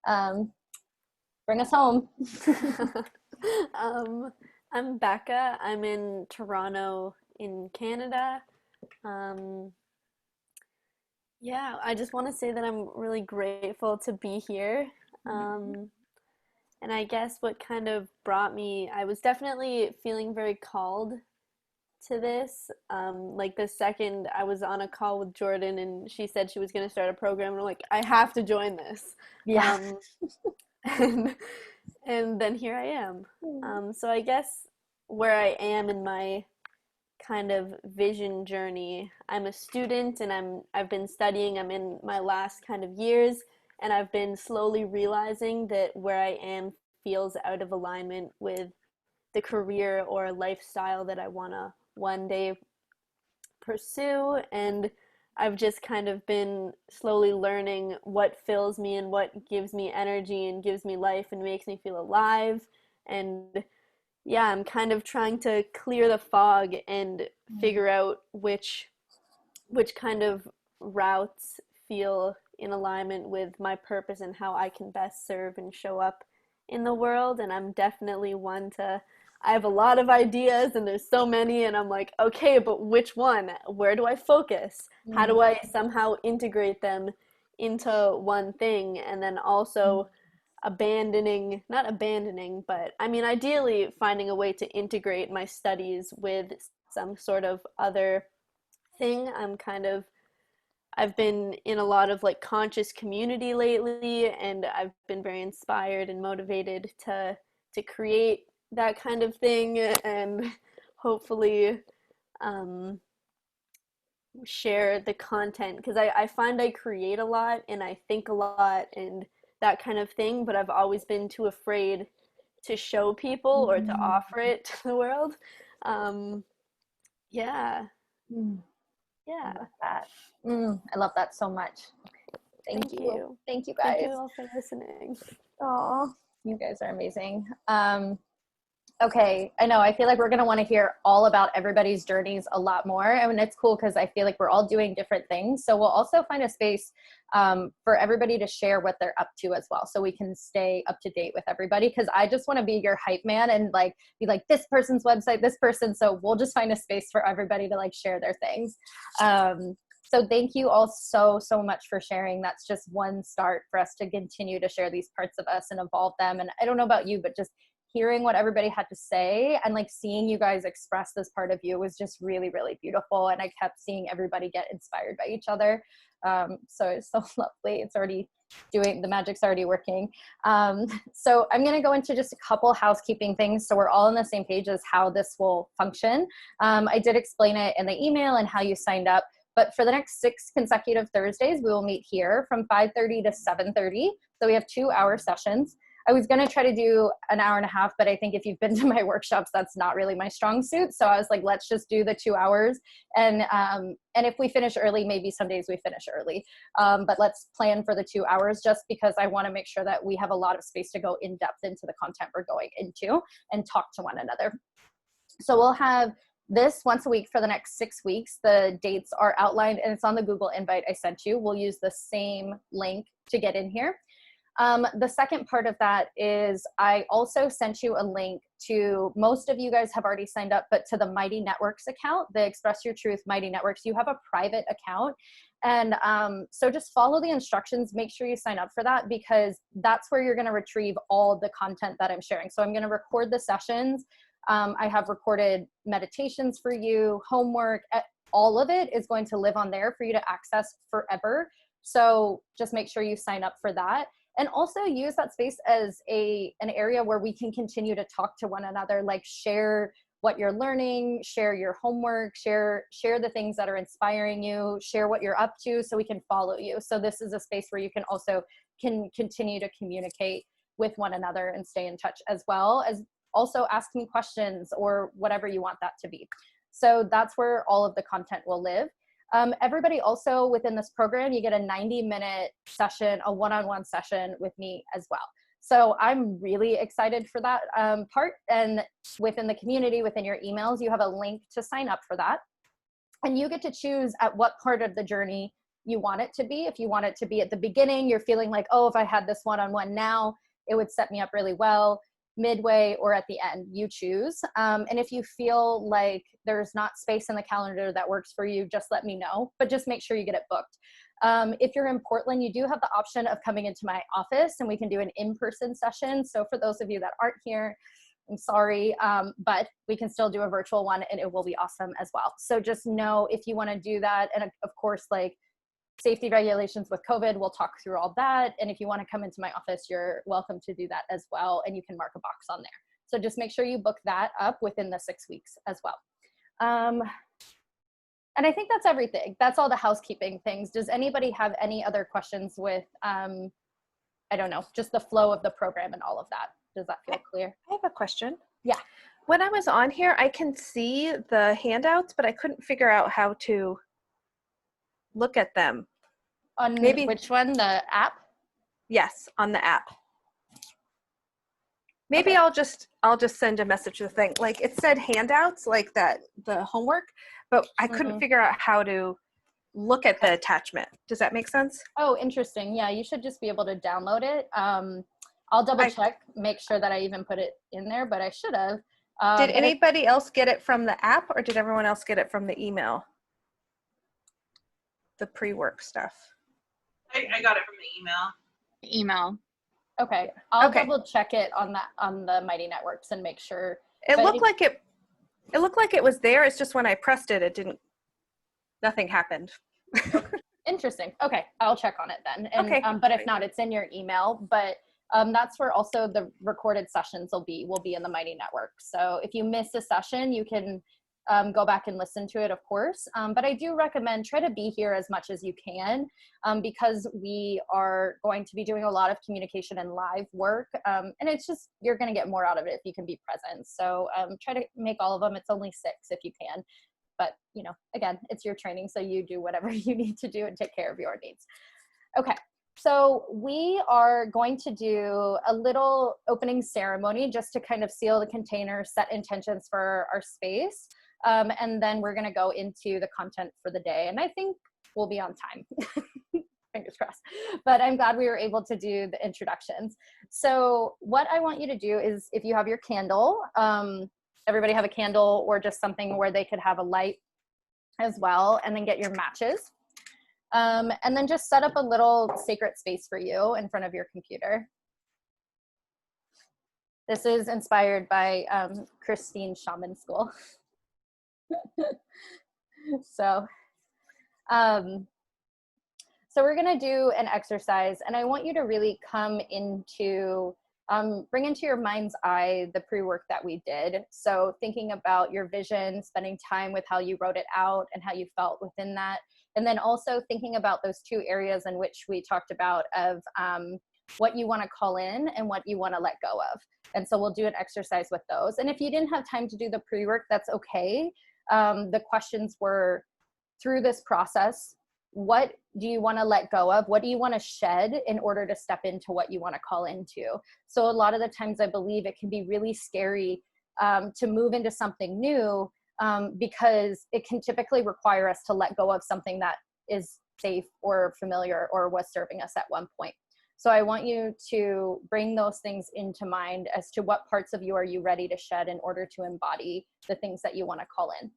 S1: Bring us home.
S12: I'm Becca. I'm in Toronto in Canada. Yeah, I just want to say that I'm really grateful to be here. And I guess what kind of brought me, I was definitely feeling very called to this. Like the second I was on a call with Jordan and she said she was going to start a program, and I'm like, I have to join this.
S1: Yeah.
S12: And then here I am. So I guess where I am in my kind of vision journey, I'm a student and I've been studying. I'm in my last kind of years, and I've been slowly realizing that where I am feels out of alignment with the career or lifestyle that I want to one day pursue. And I've just kind of been slowly learning what fills me and what gives me energy and gives me life and makes me feel alive. And yeah, I'm kind of trying to clear the fog and figure out which kind of routes feel in alignment with my purpose and how I can best serve and show up in the world. And I'm definitely one to, I have a lot of ideas and there's so many, and I'm like, okay, but which one? Where do I focus? How do I somehow integrate them into one thing? And then also not abandoning, but I mean, ideally finding a way to integrate my studies with some sort of other thing. I've been in a lot of like conscious community lately, and I've been very inspired and motivated to create that kind of thing, and hopefully share the content, because I find I create a lot and I think a lot and that kind of thing, but I've always been too afraid to show people or to offer it to the world. Yeah.
S1: I love that. I love that so much. Thank you. Thank you guys.
S12: Thank you all for listening.
S1: Oh, you guys are amazing. Okay, I know. I feel like we're going to want to hear all about everybody's journeys a lot more. I mean, it's cool because I feel like we're all doing different things. So we'll also find a space for everybody to share what they're up to as well, so we can stay up to date with everybody. Because I just want to be your hype man and like be like this person's website, this person. So we'll just find a space for everybody to like share their things. So thank you all so much for sharing. That's just one start for us to continue to share these parts of us and evolve them. And I don't know about you, but just hearing what everybody had to say and like seeing you guys express this part of you was just really, really beautiful. And I kept seeing everybody get inspired by each other. So it's so lovely. It's already the magic's already working. So I'm going to go into just a couple housekeeping things, so we're all on the same page as how this will function. I did explain it in the email and how you signed up, but for the next 6 consecutive Thursdays, we will meet here from 5:30 to 7:30. So we have 2-hour sessions. I was going to try to do an hour and a half, but I think if you've been to my workshops, that's not really my strong suit. So I was like, let's just do the 2 hours. And if we finish early, maybe some days we finish early. But let's plan for the 2 hours, just because I want to make sure that we have a lot of space to go in depth into the content we're going into and talk to one another. So we'll have this once a week for the next 6 weeks. The dates are outlined and it's on the Google invite I sent you. We'll use the same link to get in here. The second part of that is I also sent you a link to, most of you guys have already signed up, but to the Mighty Networks account, the Express Your Truth Mighty Networks. You have a private account. And so just follow the instructions. Make sure you sign up for that, because that's where you're going to retrieve all the content that I'm sharing. So I'm going to record the sessions. I have recorded meditations for you, homework, all of it is going to live on there for you to access forever. So just make sure you sign up for that. And also use that space as an area where we can continue to talk to one another, like share what you're learning, share your homework, share the things that are inspiring you, share what you're up to, so we can follow you. So this is a space where you can continue to communicate with one another and stay in touch, as well as also ask me questions or whatever you want that to be. So that's where all of the content will live. Everybody also within this program, you get a 90-minute session, a one-on-one session with me as well. So I'm really excited for that part. And within the community, within your emails, you have a link to sign up for that. And you get to choose at what part of the journey you want it to be. If you want it to be at the beginning, you're feeling like, oh, if I had this one-on-one now, it would set me up really well. Midway or at the end, you choose. And if you feel like there's not space in the calendar that works for you, just let me know, but just make sure you get it booked. If you're in Portland, you do have the option of coming into my office and we can do an in-person session. So for those of you that aren't here, I'm sorry, but we can still do a virtual one and it will be awesome as well. So just know if you want to do that. And of course, like safety regulations with COVID, we'll talk through all that. And if you want to come into my office, you're welcome to do that as well. And you can mark a box on there. So just make sure you book that up within the 6 weeks as well. And I think that's everything. That's all the housekeeping things. Does anybody have any other questions with, I don't know, just the flow of the program and all of that? Does that feel clear?
S4: I have a question.
S1: Yeah.
S4: When I was on here, I can see the handouts, but I couldn't figure out how to look at them.
S1: On
S4: Maybe
S1: which one, the app?
S4: Yes, on the app. Maybe
S1: Okay.
S4: I'll just send a message to the thing. Like it said handouts, like that, the homework, but I couldn't figure out how to look at the attachment. Does that make sense?
S1: Oh, interesting. Yeah, you should just be able to download it. I'll double check, make sure that I even put it in there, but I should have.
S4: Did anybody else get it from the app or did everyone else get it from the email? The pre-work stuff.
S3: I got it from the email.
S5: Email.
S1: Okay, I'll double check it on the Mighty Networks and make sure.
S4: It looked like it was there. It's just when I pressed it, nothing happened.
S1: Interesting. Okay, I'll check on it then. And,
S4: okay.
S1: But if not, it's in your email. But that's where also the recorded sessions will be in the Mighty Network. So if you miss a session, you can go back and listen to it, of course. But I do recommend try to be here as much as you can because we are going to be doing a lot of communication and live work. And it's just, you're going to get more out of it if you can be present. So try to make all of them. It's only 6 if you can. But, you know, again, it's your training, so you do whatever you need to do and take care of your needs. Okay, so we are going to do a little opening ceremony just to kind of seal the container, set intentions for our space. And then we're going to go into the content for the day. And I think we'll be on time. Fingers crossed. But I'm glad we were able to do the introductions. So what I want you to do is, if you have your candle, everybody have a candle or just something where they could have a light as well, and then get your matches. And then just set up a little sacred space for you in front of your computer. This is inspired by Christine's Shaman School. So we're gonna do an exercise, and I want you to really come into bring into your mind's eye the pre-work that we did. So thinking about your vision, spending time with how you wrote it out and how you felt within that. And then also thinking about those 2 areas in which we talked about of what you want to call in and what you want to let go of. And so we'll do an exercise with those. And if you didn't have time to do the pre-work, that's okay. The questions were, through this process, what do you want to let go of? What do you want to shed in order to step into what you want to call into? So a lot of the times I believe it can be really scary to move into something new because it can typically require us to let go of something that is safe or familiar or was serving us at one point. So I want you to bring those things into mind as to what parts of you are you ready to shed in order to embody the things that you want to call in.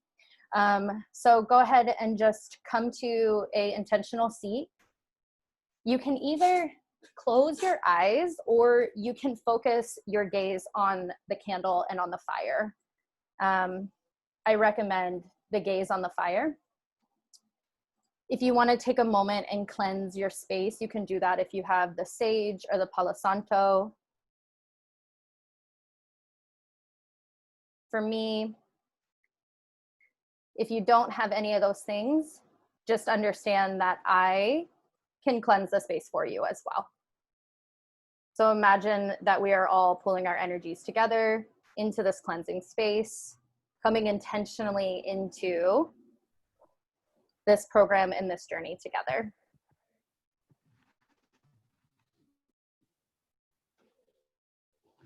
S1: So go ahead and just come to a intentional seat. You can either close your eyes or you can focus your gaze on the candle and on the fire. I recommend the gaze on the fire. If you want to take a moment and cleanse your space, you can do that if you have the sage or the Palo Santo. For me, if you don't have any of those things, just understand that I can cleanse the space for you as well. So imagine that we are all pulling our energies together into this cleansing space, coming intentionally into this program and this journey together.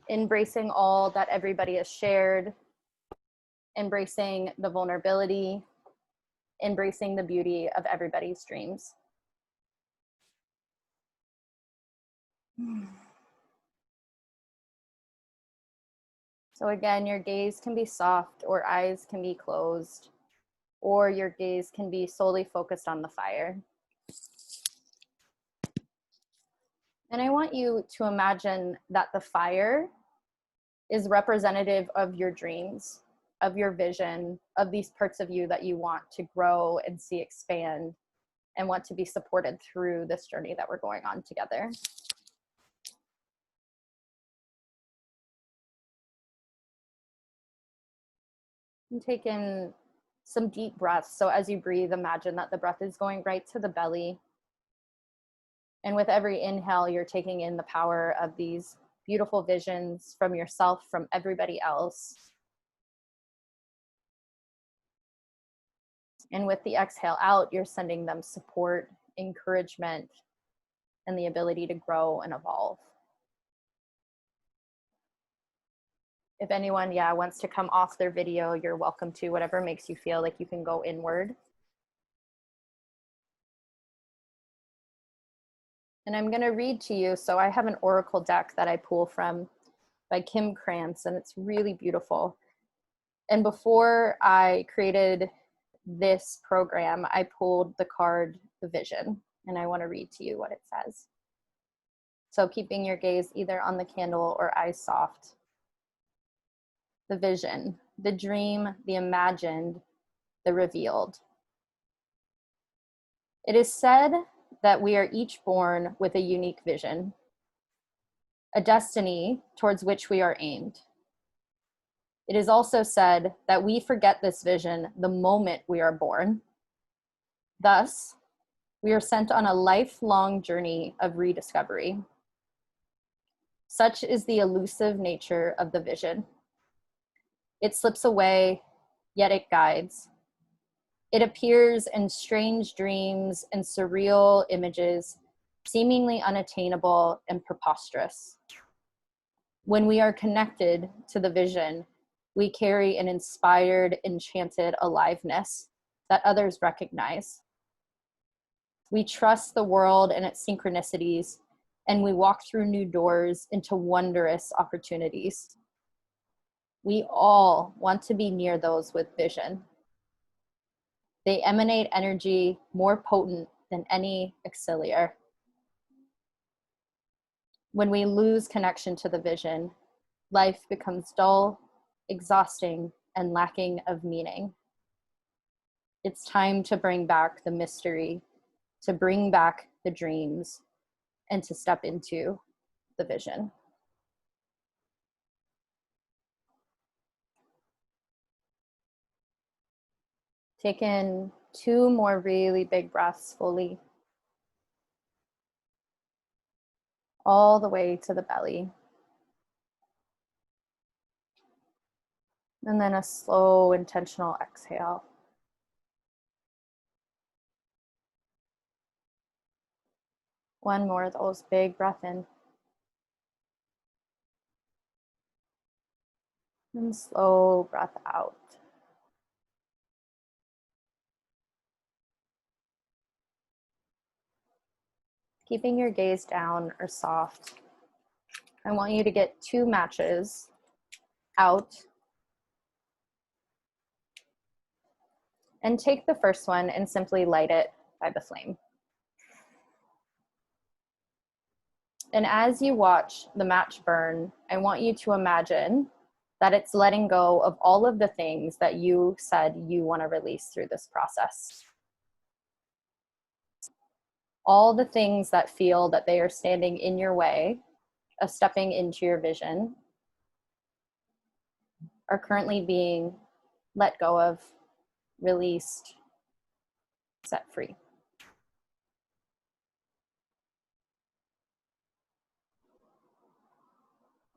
S1: Embracing all that everybody has shared, embracing the vulnerability, embracing the beauty of everybody's dreams. So again, your gaze can be soft or eyes can be closed, or your gaze can be solely focused on the fire. And I want you to imagine that the fire is representative of your dreams, of your vision, of these parts of you that you want to grow and see expand and want to be supported through this journey that we're going on together. And take in some deep breaths. So as you breathe, imagine that the breath is going right to the belly. And with every inhale, you're taking in the power of these beautiful visions from yourself, from everybody else. And with the exhale out, you're sending them support, encouragement, and the ability to grow and evolve. If anyone, wants to come off their video, you're welcome to. Whatever makes you feel like you can go inward. And I'm going to read to you. So I have an oracle deck that I pull from by Kim Krantz, and it's really beautiful. And before I created this program, I pulled the card, the vision, and I want to read to you what it says. So keeping your gaze either on the candle or eyes soft. The vision, the dream, the imagined, the revealed. It is said that we are each born with a unique vision, a destiny towards which we are aimed. It is also said that we forget this vision the moment we are born. Thus, we are sent on a lifelong journey of rediscovery. Such is the elusive nature of the vision. It slips away, yet it guides. It appears in strange dreams and surreal images, seemingly unattainable and preposterous. When we are connected to the vision, we carry an inspired, enchanted aliveness that others recognize. We trust the world and its synchronicities, and we walk through new doors into wondrous opportunities. We all want to be near those with vision. They emanate energy more potent than any auxiliary. When we lose connection to the vision, life becomes dull, exhausting, and lacking of meaning. It's time to bring back the mystery, to bring back the dreams, and to step into the vision. Take in 2 more really big breaths fully, all the way to the belly. And then a slow, intentional exhale. One more of those big breath in. And slow breath out. Keeping your gaze down or soft, I want you to get 2 matches out and take the first one and simply light it by the flame. And as you watch the match burn, I want you to imagine that it's letting go of all of the things that you said you want to release through this process. All the things that feel that they are standing in your way of stepping into your vision are currently being let go of, released, set free.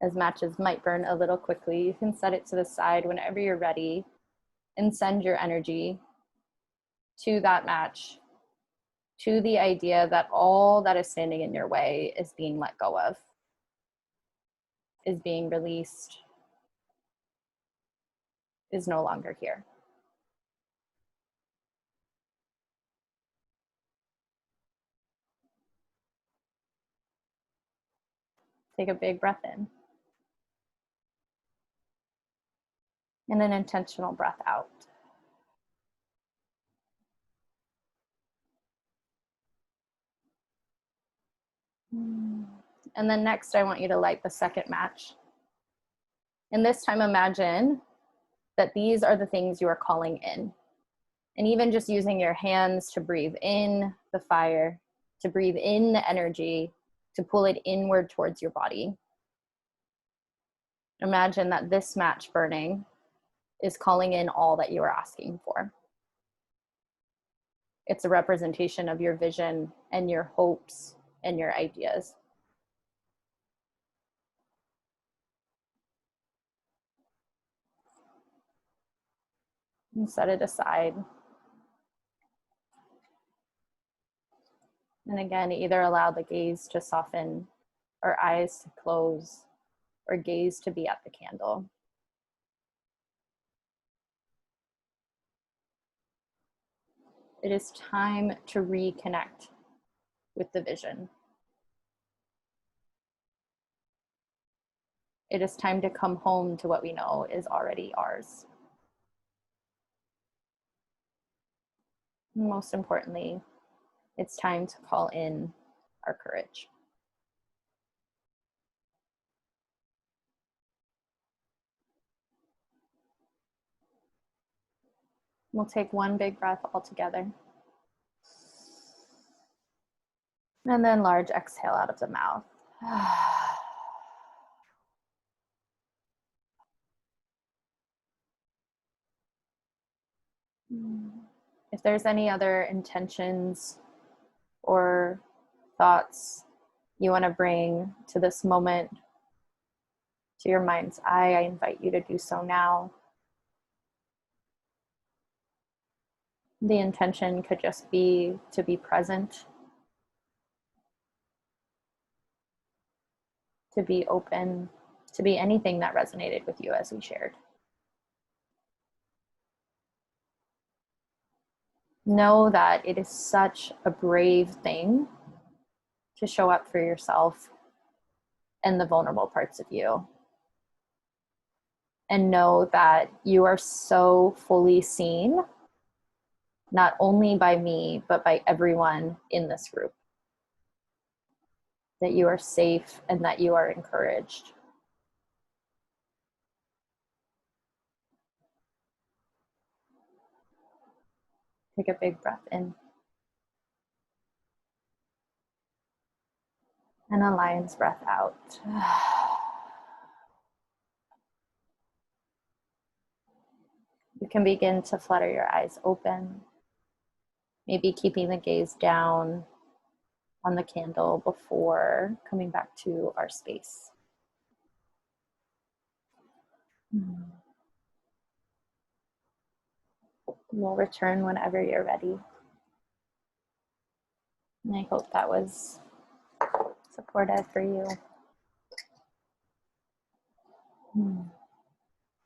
S1: As matches might burn a little quickly, you can set it to the side whenever you're ready and send your energy to that match, to the idea that all that is standing in your way is being let go of, is being released, is no longer here. Take a big breath in. And an intentional breath out. And then next, I want you to light the second match. And this time, imagine that these are the things you are calling in. And even just using your hands to breathe in the fire, to breathe in the energy, to pull it inward towards your body. Imagine that this match burning is calling in all that you are asking for. It's a representation of your vision and your hopes and your ideas. And set it aside. And again, either allow the gaze to soften or eyes to close or gaze to be at the candle. It is time to reconnect with the vision. It is time to come home to what we know is already ours. Most importantly, it's time to call in our courage. We'll take one big breath all together. And then large exhale out of the mouth. If there's any other intentions or thoughts you want to bring to this moment, to your mind's eye, I invite you to do so now. The intention could just be to be present, to be open, to be anything that resonated with you as we shared. Know that it is such a brave thing to show up for yourself and the vulnerable parts of you. And know that you are so fully seen, not only by me, but by everyone in this group. That you are safe and that you are encouraged. Take a big breath in. And a lion's breath out. You can begin to flutter your eyes open, maybe keeping the gaze down on the candle before coming back to our space. We'll return whenever you're ready. And I hope that was supportive for you.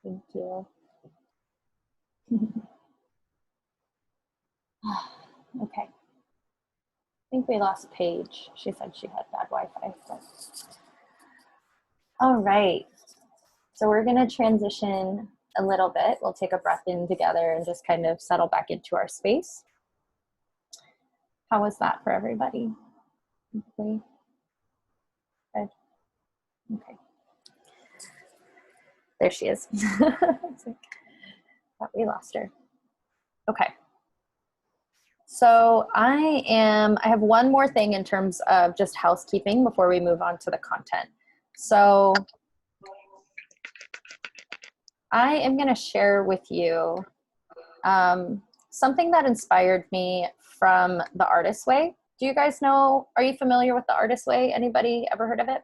S1: Thank you. Okay. I think we lost Paige. She said she had bad Wi-Fi. But... All right. So we're going to transition a little bit. We'll take a breath in together and just kind of settle back into our space. How was that for everybody? Hopefully. Good. Okay. There she is. Thought we lost her. Okay. So I have one more thing in terms of just housekeeping before we move on to the content. So I am going to share with you something that inspired me from the Artist Way. Do you guys know, are you familiar with the Artist Way? Anybody ever heard of it?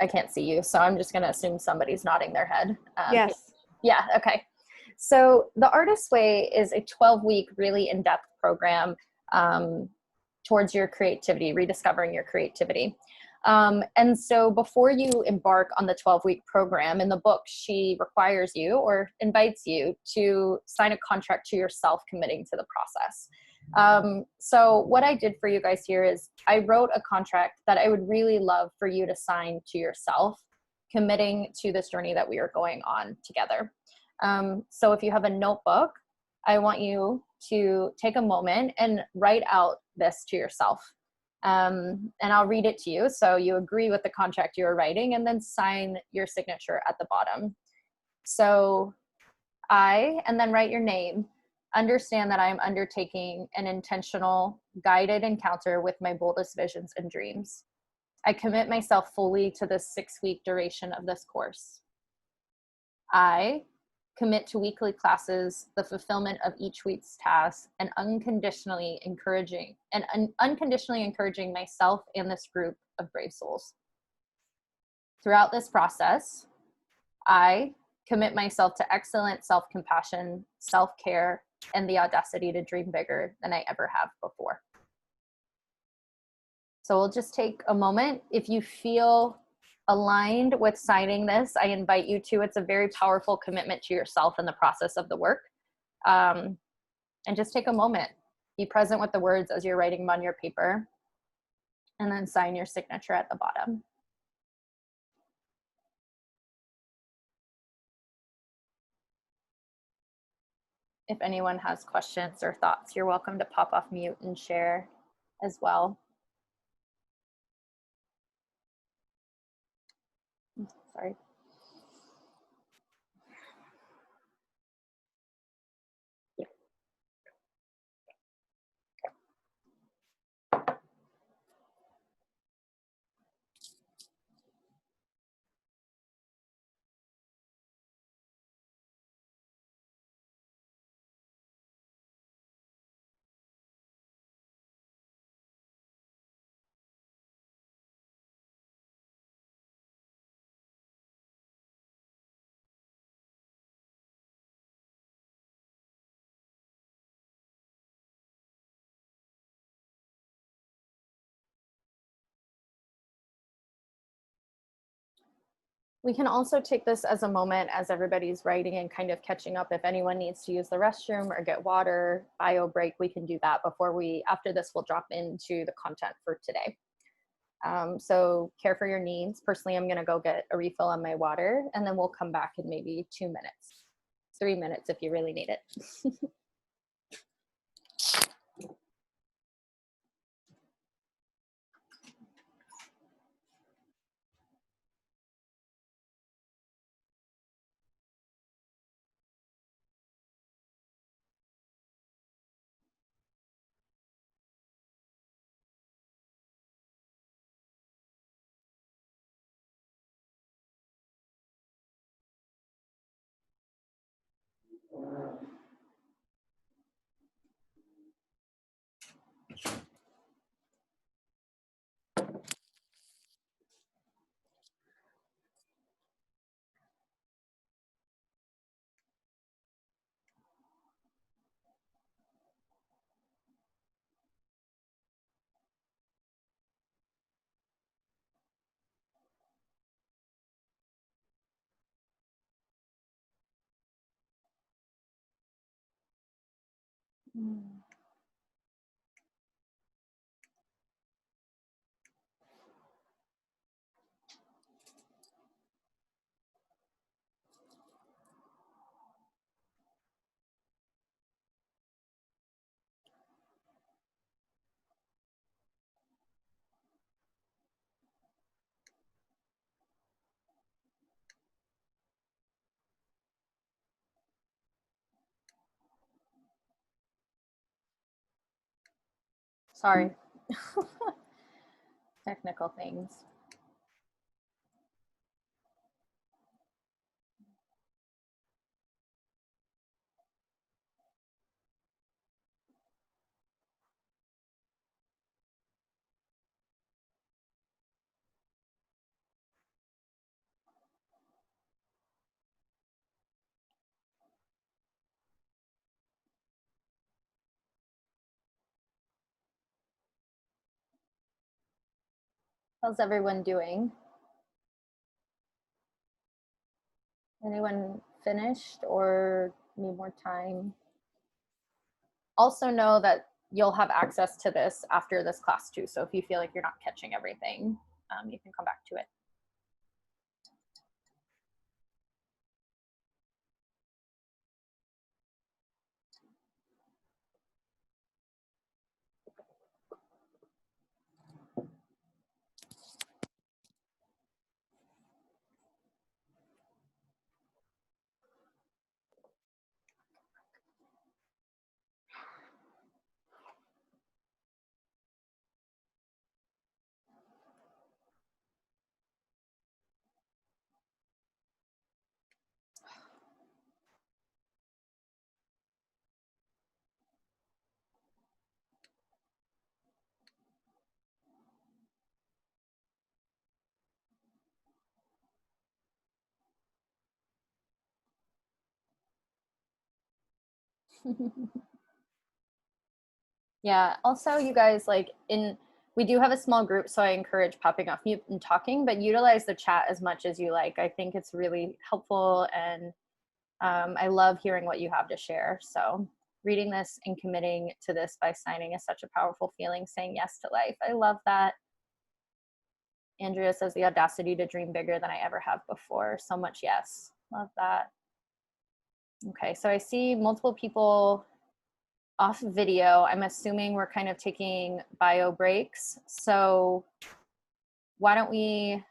S1: I can't see you, so I'm just going to assume somebody's nodding their head.
S12: Yes.
S1: Yeah, okay. So the Artist Way is a 12-week, really in-depth program towards your creativity, rediscovering your creativity. And so before you embark on the 12-week program, in the book, she requires you or invites you to sign a contract to yourself committing to the process. So what I did for you guys here is I wrote a contract that I would really love for you to sign to yourself, committing to this journey that we are going on together. So if you have a notebook, I want you to take a moment and write out this to yourself. And I'll read it to you. So you agree with the contract you are writing and then sign your signature at the bottom. So and then write your name, understand that I am undertaking an intentional, guided encounter with my boldest visions and dreams. I commit myself fully to the 6-week duration of this course. I commit to weekly classes, the fulfillment of each week's task, and unconditionally encouraging myself and this group of brave souls. Throughout this process, I commit myself to excellent self-compassion, self-care, and the audacity to dream bigger than I ever have before. So we'll just take a moment. If you feel aligned with signing this, I invite you to. It's a very powerful commitment to yourself in the process of the work. And just take a moment. Be present with the words as you're writing them on your paper, and then sign your signature at the bottom. If anyone has questions or thoughts, you're welcome to pop off mute and share as well. Sorry. We can also take this as a moment as everybody's writing and kind of catching up. If anyone needs to use the restroom or get water, bio break, we can do that after this, we'll drop into the content for today. So care for your needs. Personally, I'm gonna go get a refill on my water, and then we'll come back in maybe 2 minutes, 3 minutes if you really need it. Sorry. Technical things. How's everyone doing? Anyone finished or need more time? Also know that you'll have access to this after this class too. So if you feel like you're not catching everything, you can come back to it. Yeah, also you guys, we do have a small group, so I encourage popping off mute and talking, but utilize the chat as much as you like. I think it's really helpful, and I love hearing what you have to share. So reading this and committing to this by signing is such a powerful feeling, saying yes to life. I love that. Andrea says the audacity to dream bigger than I ever have before. So much yes. Love that. Okay, so I see multiple people off video. I'm assuming we're kind of taking bio breaks. So why don't we,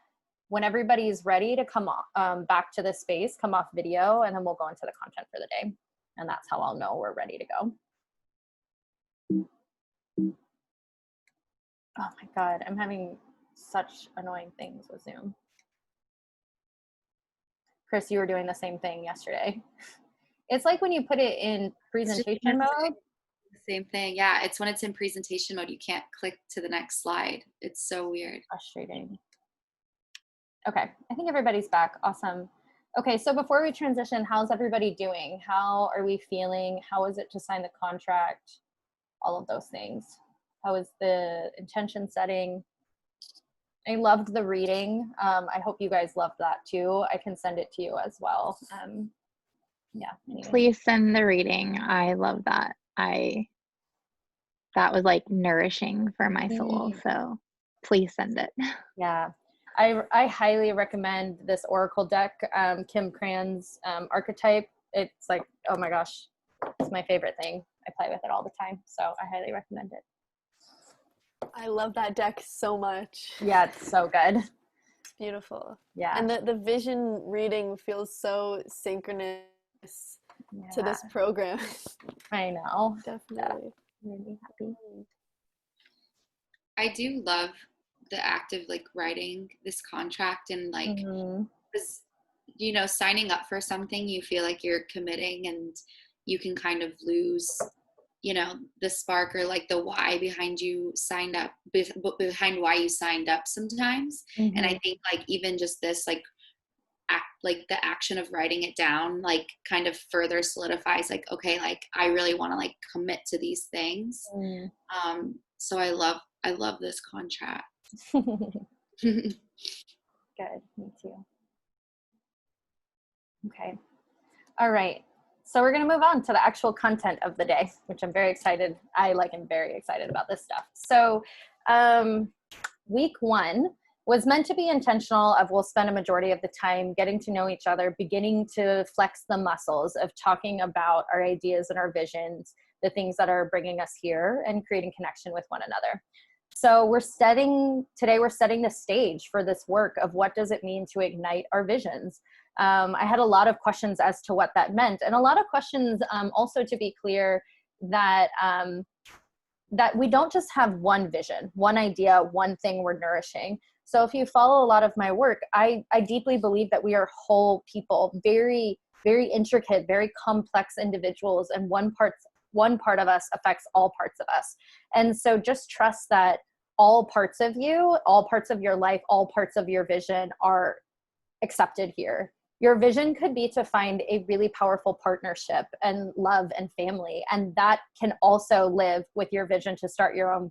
S1: when everybody's ready to come back to this space, come off video, and then we'll go into the content for the day. And that's how I'll know we're ready to go. Oh my God, I'm having such annoying things with Zoom. Chris, you were doing the same thing yesterday. It's like when you put it in presentation mode.
S7: Same thing. Yeah, it's when it's in presentation mode, you can't click to the next slide. It's so weird.
S1: Frustrating. Okay, I think everybody's back. Awesome. Okay, so before we transition, how's everybody doing? How are we feeling? How is it to sign the contract? All of those things. How is the intention setting? I loved the reading. I hope you guys loved that too. I can send it to you as well. Yeah. Anyway.
S5: Please send the reading. I love that. That was like nourishing for my soul. So please send it.
S1: Yeah. I highly recommend this Oracle deck, Kim Cran's archetype. It's like, oh my gosh, it's my favorite thing. I play with it all the time. So I highly recommend it.
S12: I love that deck so much.
S1: Yeah, it's so good.
S12: It's beautiful.
S1: Yeah.
S12: And the vision reading feels so synchronous to this program.
S1: I know.
S12: Definitely.
S1: Yeah. Really happy.
S7: I do love the act of like writing this contract and like, because, you know, signing up for something, you feel like you're committing and you can kind of lose, you know, the spark or like the why behind you signed up, behind why you signed up sometimes. And I think like even just this like like the action of writing it down like kind of further solidifies like, okay, like I really want to like commit to these things. So I love this contract.
S1: Good, me too. Okay. All right. So we're going to move on to the actual content of the day, which I'm very excited. I am very excited about this stuff. So week 1 was meant to be intentional of we'll spend a majority of the time getting to know each other, beginning to flex the muscles of talking about our ideas and our visions, the things that are bringing us here and creating connection with one another. So today we're setting the stage for this work of what does it mean to ignite our visions. I had a lot of questions as to what that meant, and a lot of questions also to be clear that that we don't just have one vision, one idea, one thing we're nourishing. So if you follow a lot of my work, I deeply believe that we are whole people, very, very intricate, very complex individuals, and one part of us affects all parts of us. And so just trust that all parts of you, all parts of your life, all parts of your vision are accepted here. Your vision could be to find a really powerful partnership and love and family. And that can also live with your vision to start your own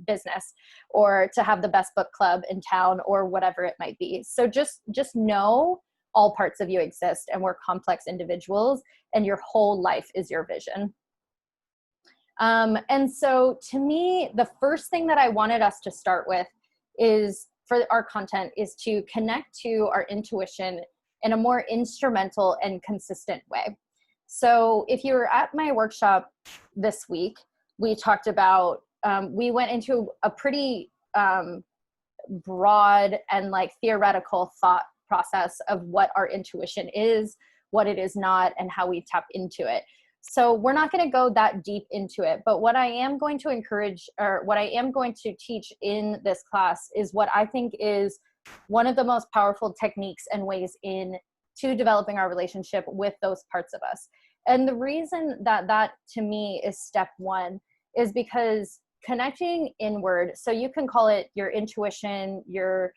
S1: business, or to have the best book club in town, or whatever it might be. So just know all parts of you exist, and we're complex individuals, and your whole life is your vision. And so to me, the first thing that I wanted us to start with is, for our content, is to connect to our intuition in a more instrumental and consistent way. So if you were at my workshop this week, we talked about, we went into a pretty broad and like theoretical thought process of what our intuition is, what it is not, and how we tap into it. So we're not going to go that deep into it, but what I am going to encourage, or what I am going to teach in this class, is what I think is one of the most powerful techniques and ways to developing our relationship with those parts of us. And the reason that that to me is step one is because connecting inward, so you can call it your intuition, your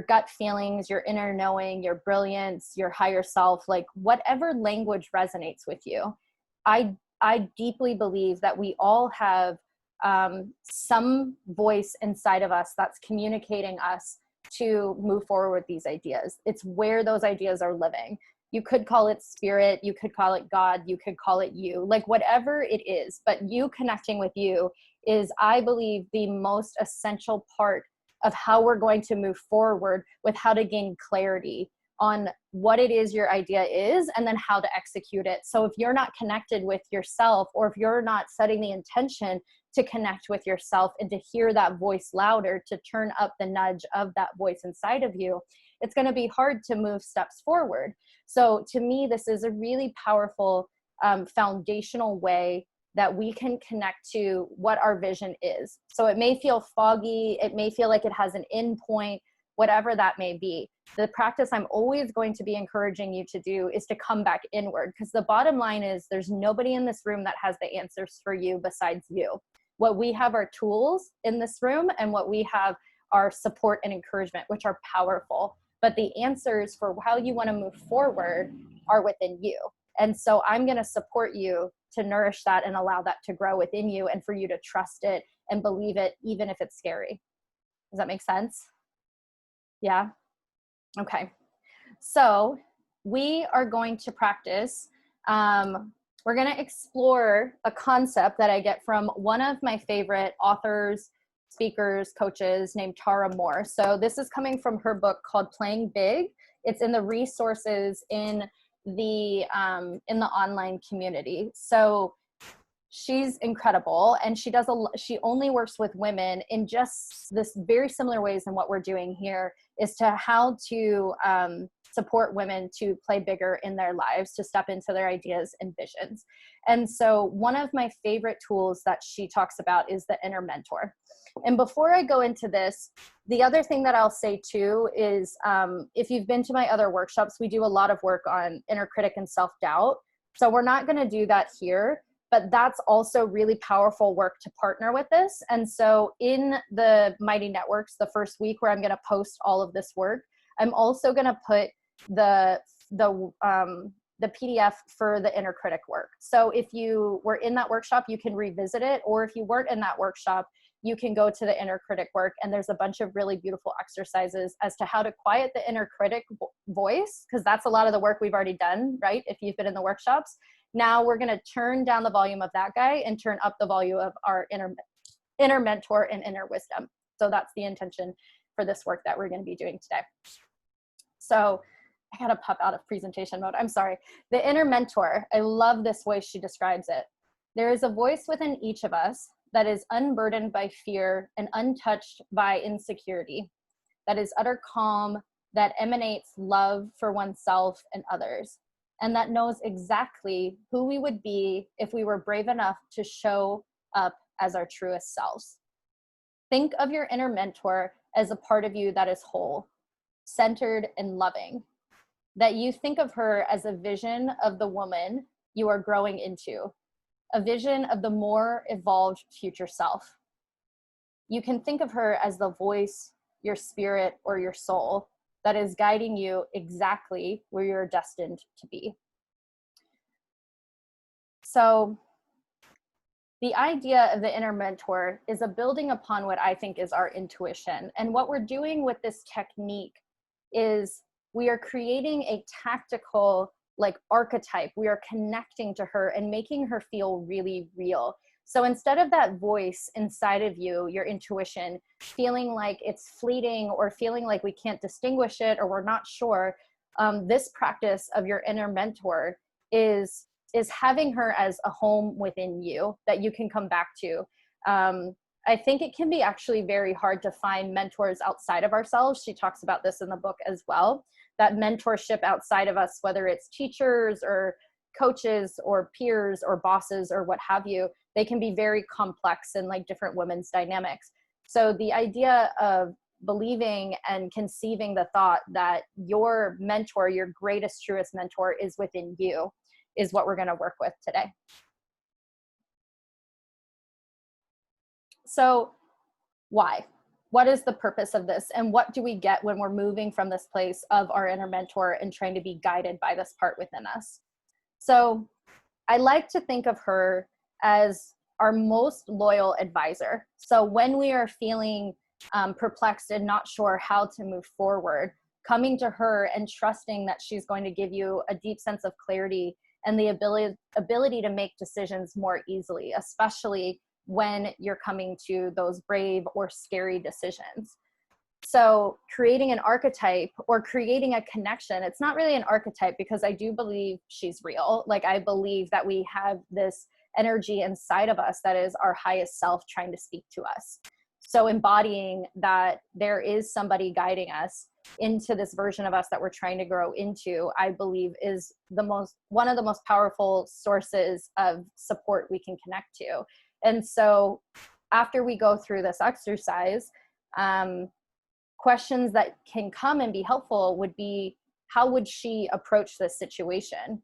S1: gut feelings, your inner knowing, your brilliance, your higher self, like whatever language resonates with you. I deeply believe that we all have some voice inside of us that's communicating us to move forward with these ideas. It's where those ideas are living. You could call it spirit, you could call it God, you could call it you, like whatever it is, but you connecting with you is, I believe, the most essential part of how we're going to move forward with how to gain clarity on what it is your idea is, and then how to execute it. So if you're not connected with yourself, or if you're not setting the intention to connect with yourself and to hear that voice louder, to turn up the nudge of that voice inside of you, it's going to be hard to move steps forward. So to me, this is a really powerful foundational way that we can connect to what our vision is. So it may feel foggy, it may feel like it has an end point, whatever that may be. The practice I'm always going to be encouraging you to do is to come back inward, because the bottom line is there's nobody in this room that has the answers for you besides you. What we have are tools in this room, and what we have are support and encouragement, which are powerful. But the answers for how you want to move forward are within you. And so I'm going to support you to nourish that and allow that to grow within you, and for you to trust it and believe it, even if it's scary. Does that make sense? Yeah? Okay. So we are going to practice. We're going to explore a concept that I get from one of my favorite authors, speakers, coaches, named Tara Moore. So this is coming from her book called Playing Big. It's in the resources in the online community. So she's incredible, and she only works with women in just this very similar ways than what we're doing here, is to how to support women to play bigger in their lives, to step into their ideas and visions. And so one of my favorite tools that she talks about is the inner mentor. And before I go into this, the other thing that I'll say too is, if you've been to my other workshops, we do a lot of work on inner critic and self-doubt. So we're not going to do that here, but that's also really powerful work to partner with this. And so in the Mighty Networks, the first week where I'm going to post all of this work, I'm also going to put the PDF for the inner critic work. So if you were in that workshop, you can revisit it, or if you weren't in that workshop, you can go to the inner critic work, and there's a bunch of really beautiful exercises as to how to quiet the inner critic voice, because that's a lot of the work we've already done, right? If you've been in the workshops. Now we're going to turn down the volume of that guy and turn up the volume of our inner mentor and inner wisdom. So that's the intention for this work that we're going to be doing today. So I got to pop out of presentation mode. I'm sorry. The inner mentor, I love this voice she describes it. There is a voice within each of us that is unburdened by fear and untouched by insecurity, that is utter calm, that emanates love for oneself and others, and that knows exactly who we would be if we were brave enough to show up as our truest selves. Think of your inner mentor as a part of you that is whole, centered, and loving, that you think of her as a vision of the woman you are growing into, a vision of the more evolved future self. You can think of her as the voice, your spirit, or your soul that is guiding you exactly where you're destined to be. So the idea of the inner mentor is a building upon what I think is our intuition. And what we're doing with this technique is we are creating a tactical like archetype. We are connecting to her and making her feel really real. So instead of that voice inside of you, your intuition, feeling like it's fleeting or feeling like we can't distinguish it or we're not sure, this practice of your inner mentor is having her as a home within you that you can come back to. I think it can be actually very hard to find mentors outside of ourselves. She talks about this in the book as well, that mentorship outside of us, whether it's teachers or coaches or peers or bosses or what have you, they can be very complex in like different women's dynamics. So the idea of believing and conceiving the thought that your mentor, your greatest, truest mentor is within you is what we're going to work with today. So why? What is the purpose of this? And what do we get when we're moving from this place of our inner mentor and trying to be guided by this part within us? So I like to think of her as our most loyal advisor. So when we are feeling perplexed and not sure how to move forward, coming to her and trusting that she's going to give you a deep sense of clarity and the ability to make decisions more easily, especially when you're coming to those brave or scary decisions. So creating an archetype or creating a connection, it's not really an archetype because I do believe she's real. Like I believe that we have this energy inside of us that is our highest self trying to speak to us. So embodying that there is somebody guiding us into this version of us that we're trying to grow into, I believe is one of the most powerful sources of support we can connect to. And so after we go through this exercise, questions that can come and be helpful would be, how would she approach this situation?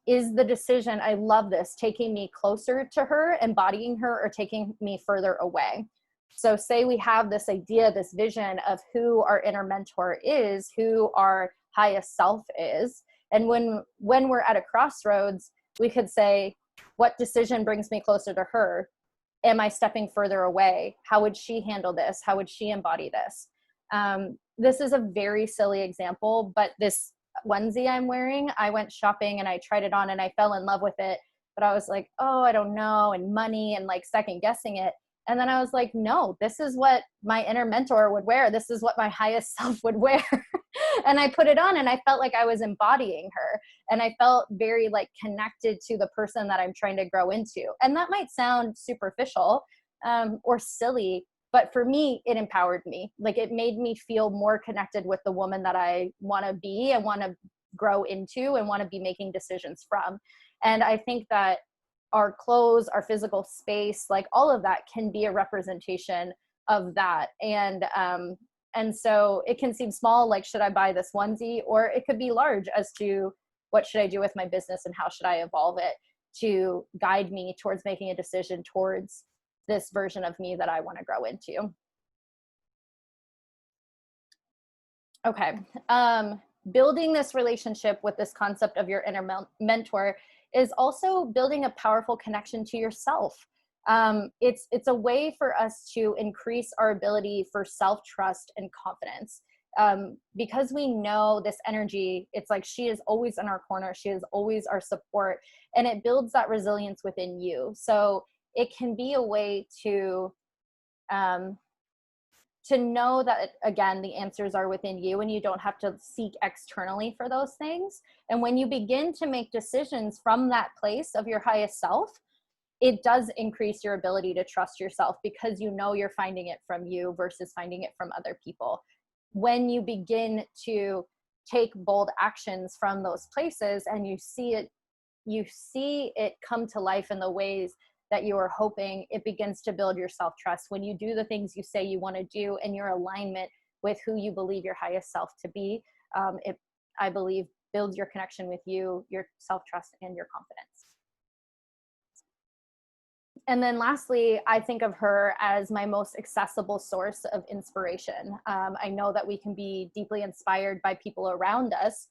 S1: Is the decision, I love this, taking me closer to her, embodying her, or taking me further away? So say we have this idea, this vision of who our inner mentor is, who our highest self is. And when we're at a crossroads, we could say, what decision brings me closer to her? Am I stepping further away? How would she handle this? How would she embody this? This is a very silly example, but this onesie I'm wearing, I went shopping and I tried it on and I fell in love with it, but I was like, oh, I don't know, and money and like second guessing it. And then I was like, no, this is what my inner mentor would wear. This is what my highest self would wear. And I put it on and I felt like I was embodying her. And I felt very like connected to the person that I'm trying to grow into. And that might sound superficial or silly, but for me, it empowered me. Like it made me feel more connected with the woman that I want to be and want to grow into and want to be making decisions from. And I think that our clothes, our physical space, like all of that can be a representation of that. And so it can seem small, like, should I buy this onesie? Or it could be large as to what should I do with my business and how should I evolve it to guide me towards making a decision towards this version of me that I want to grow into. Okay. Building this relationship with this concept of your inner mentor is also building a powerful connection to yourself. It's a way for us to increase our ability for self-trust and confidence. Because we know this energy, it's like she is always in our corner. She is always our support, and it builds that resilience within you. So it can be a way to know that, again, the answers are within you and you don't have to seek externally for those things. And when you begin to make decisions from that place of your highest self, it does increase your ability to trust yourself because you know you're finding it from you versus finding it from other people. When you begin to take bold actions from those places and you see it come to life in the ways that you are hoping, it begins to build your self-trust. When you do the things you say you want to do and your alignment with who you believe your highest self to be, it, I believe, builds your connection with you, your self-trust, and your confidence. And then lastly, I think of her as my most accessible source of inspiration. I know that we can be deeply inspired by people around us,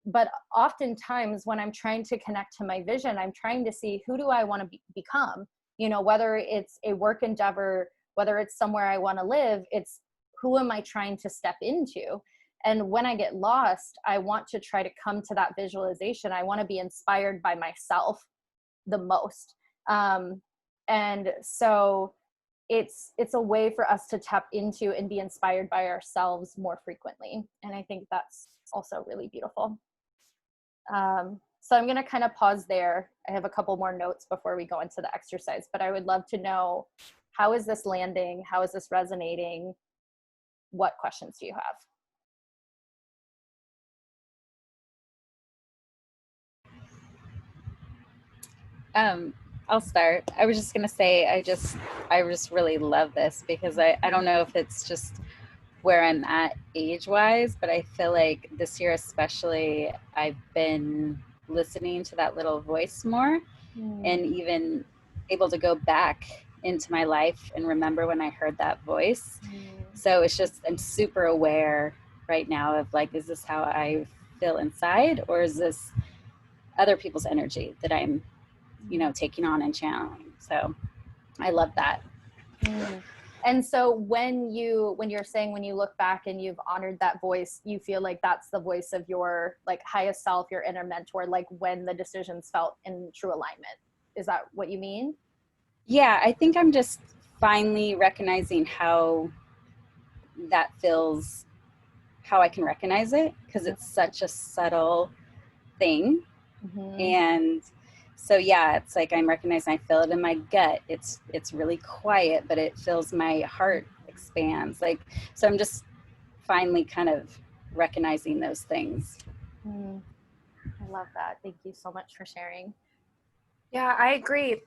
S1: but oftentimes when I'm trying to connect to my vision, I'm trying to see, who do I want to become? You know, whether it's a work endeavor, whether it's somewhere I want to live, it's who am I trying to step into? And when I get lost, I want to try to come to that visualization. I want to be inspired by myself the most. And so it's a way for us to tap into and be inspired by ourselves more frequently. And I think that's also really beautiful. So I'm going to kind of pause there. I have a couple more notes before we go into the exercise, but I would love to know, how is this landing? How is this resonating? What questions do you
S10: have? I'll start. I was just gonna say, I just really love this, because I don't know if it's just where I'm at age-wise, but I feel like this year especially, I've been listening to that little voice more, and even able to go back into my life and remember when I heard that voice. So it's just, I'm super aware right now of like, is this how I feel inside, or is this other people's energy that I'm, you know, taking on and channeling? So I love that.
S1: And so when you're saying, when you look back and you've honored that voice, you feel like that's the voice of your like highest self, your inner mentor, like when the decisions felt in true alignment. Is that what you mean?
S10: Yeah, I think I'm just finally recognizing how that feels, how I can recognize it, because it's such a subtle thing. And so, yeah, it's like I'm recognizing, I feel it in my gut. It's really quiet, but it feels, my heart expands. Like, so I'm just finally kind of recognizing those things.
S1: I love that. Thank you so much for sharing.
S4: Yeah, I agree.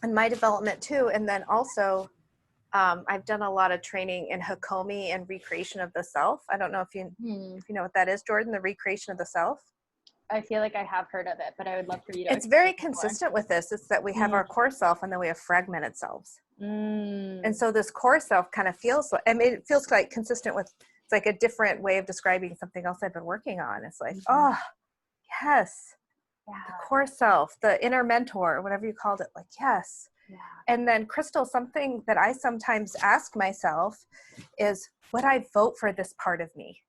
S4: In my development too. And then also, I've done a lot of training in Hakomi and recreation of the self. I don't know if you know what that is, Jordan, the recreation of the self.
S1: I feel like I have heard of it, but I would love for you to.
S4: It's very consistent with this. It's that we have our core self, and then we have fragmented selves. And so this core self kind of feels like, I mean, it feels like consistent with, it's like a different way of describing something else I've been working on. It's like, oh, yes. Yeah. The core self, the inner mentor, whatever you called it, like, yes. Yeah. And then Crystal, something that I sometimes ask myself is, would I vote for this part of me?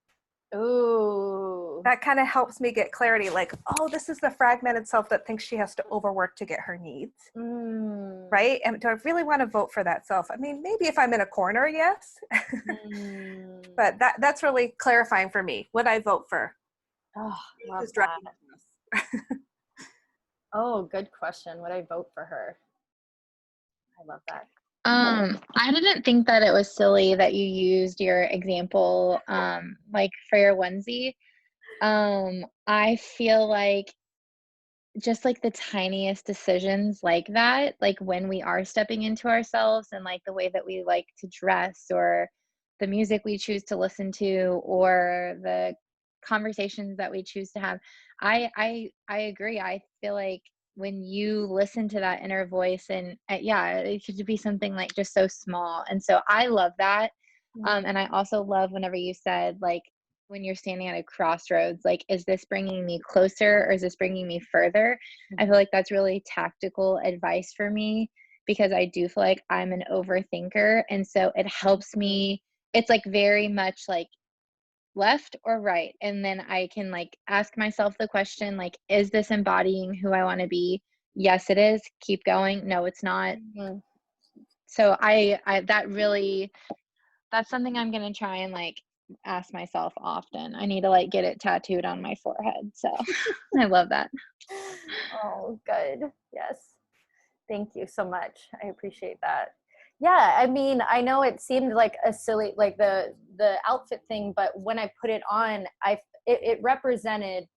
S4: Ooh. That kind of helps me get clarity, like, oh, this is the fragmented self that thinks she has to overwork to get her needs. Right? And do I really want to vote for that self? I mean, maybe if I'm in a corner, yes. But that's really clarifying for me. Would I vote for?
S1: Oh, love that. Oh, good question. Would I vote for her? I love that.
S5: I didn't think that it was silly that you used your example, like for your onesie. I feel like just like the tiniest decisions like that, like when we are stepping into ourselves, and like the way that we like to dress, or the music we choose to listen to, or the conversations that we choose to have. I agree. I feel like when you listen to that inner voice, and yeah, it could be something like just so small. And so I love that. And I also love whenever you said, like, when you're standing at a crossroads, like, is this bringing me closer, or is this bringing me further? I feel like that's really tactical advice for me, because I do feel like I'm an overthinker. And so it helps me. It's like very much like left or right. And then I can like ask myself the question, like, is this embodying who I want to be? Yes, it is. Keep going. No, it's not. So I that's something I'm going to try and like ask myself often. I need to like get it tattooed on my forehead. So I love that.
S1: Oh, good. Yes. Thank you so much. I appreciate that. Yeah, I mean, I know it seemed like a silly, like the outfit thing, but when I put it on, it represented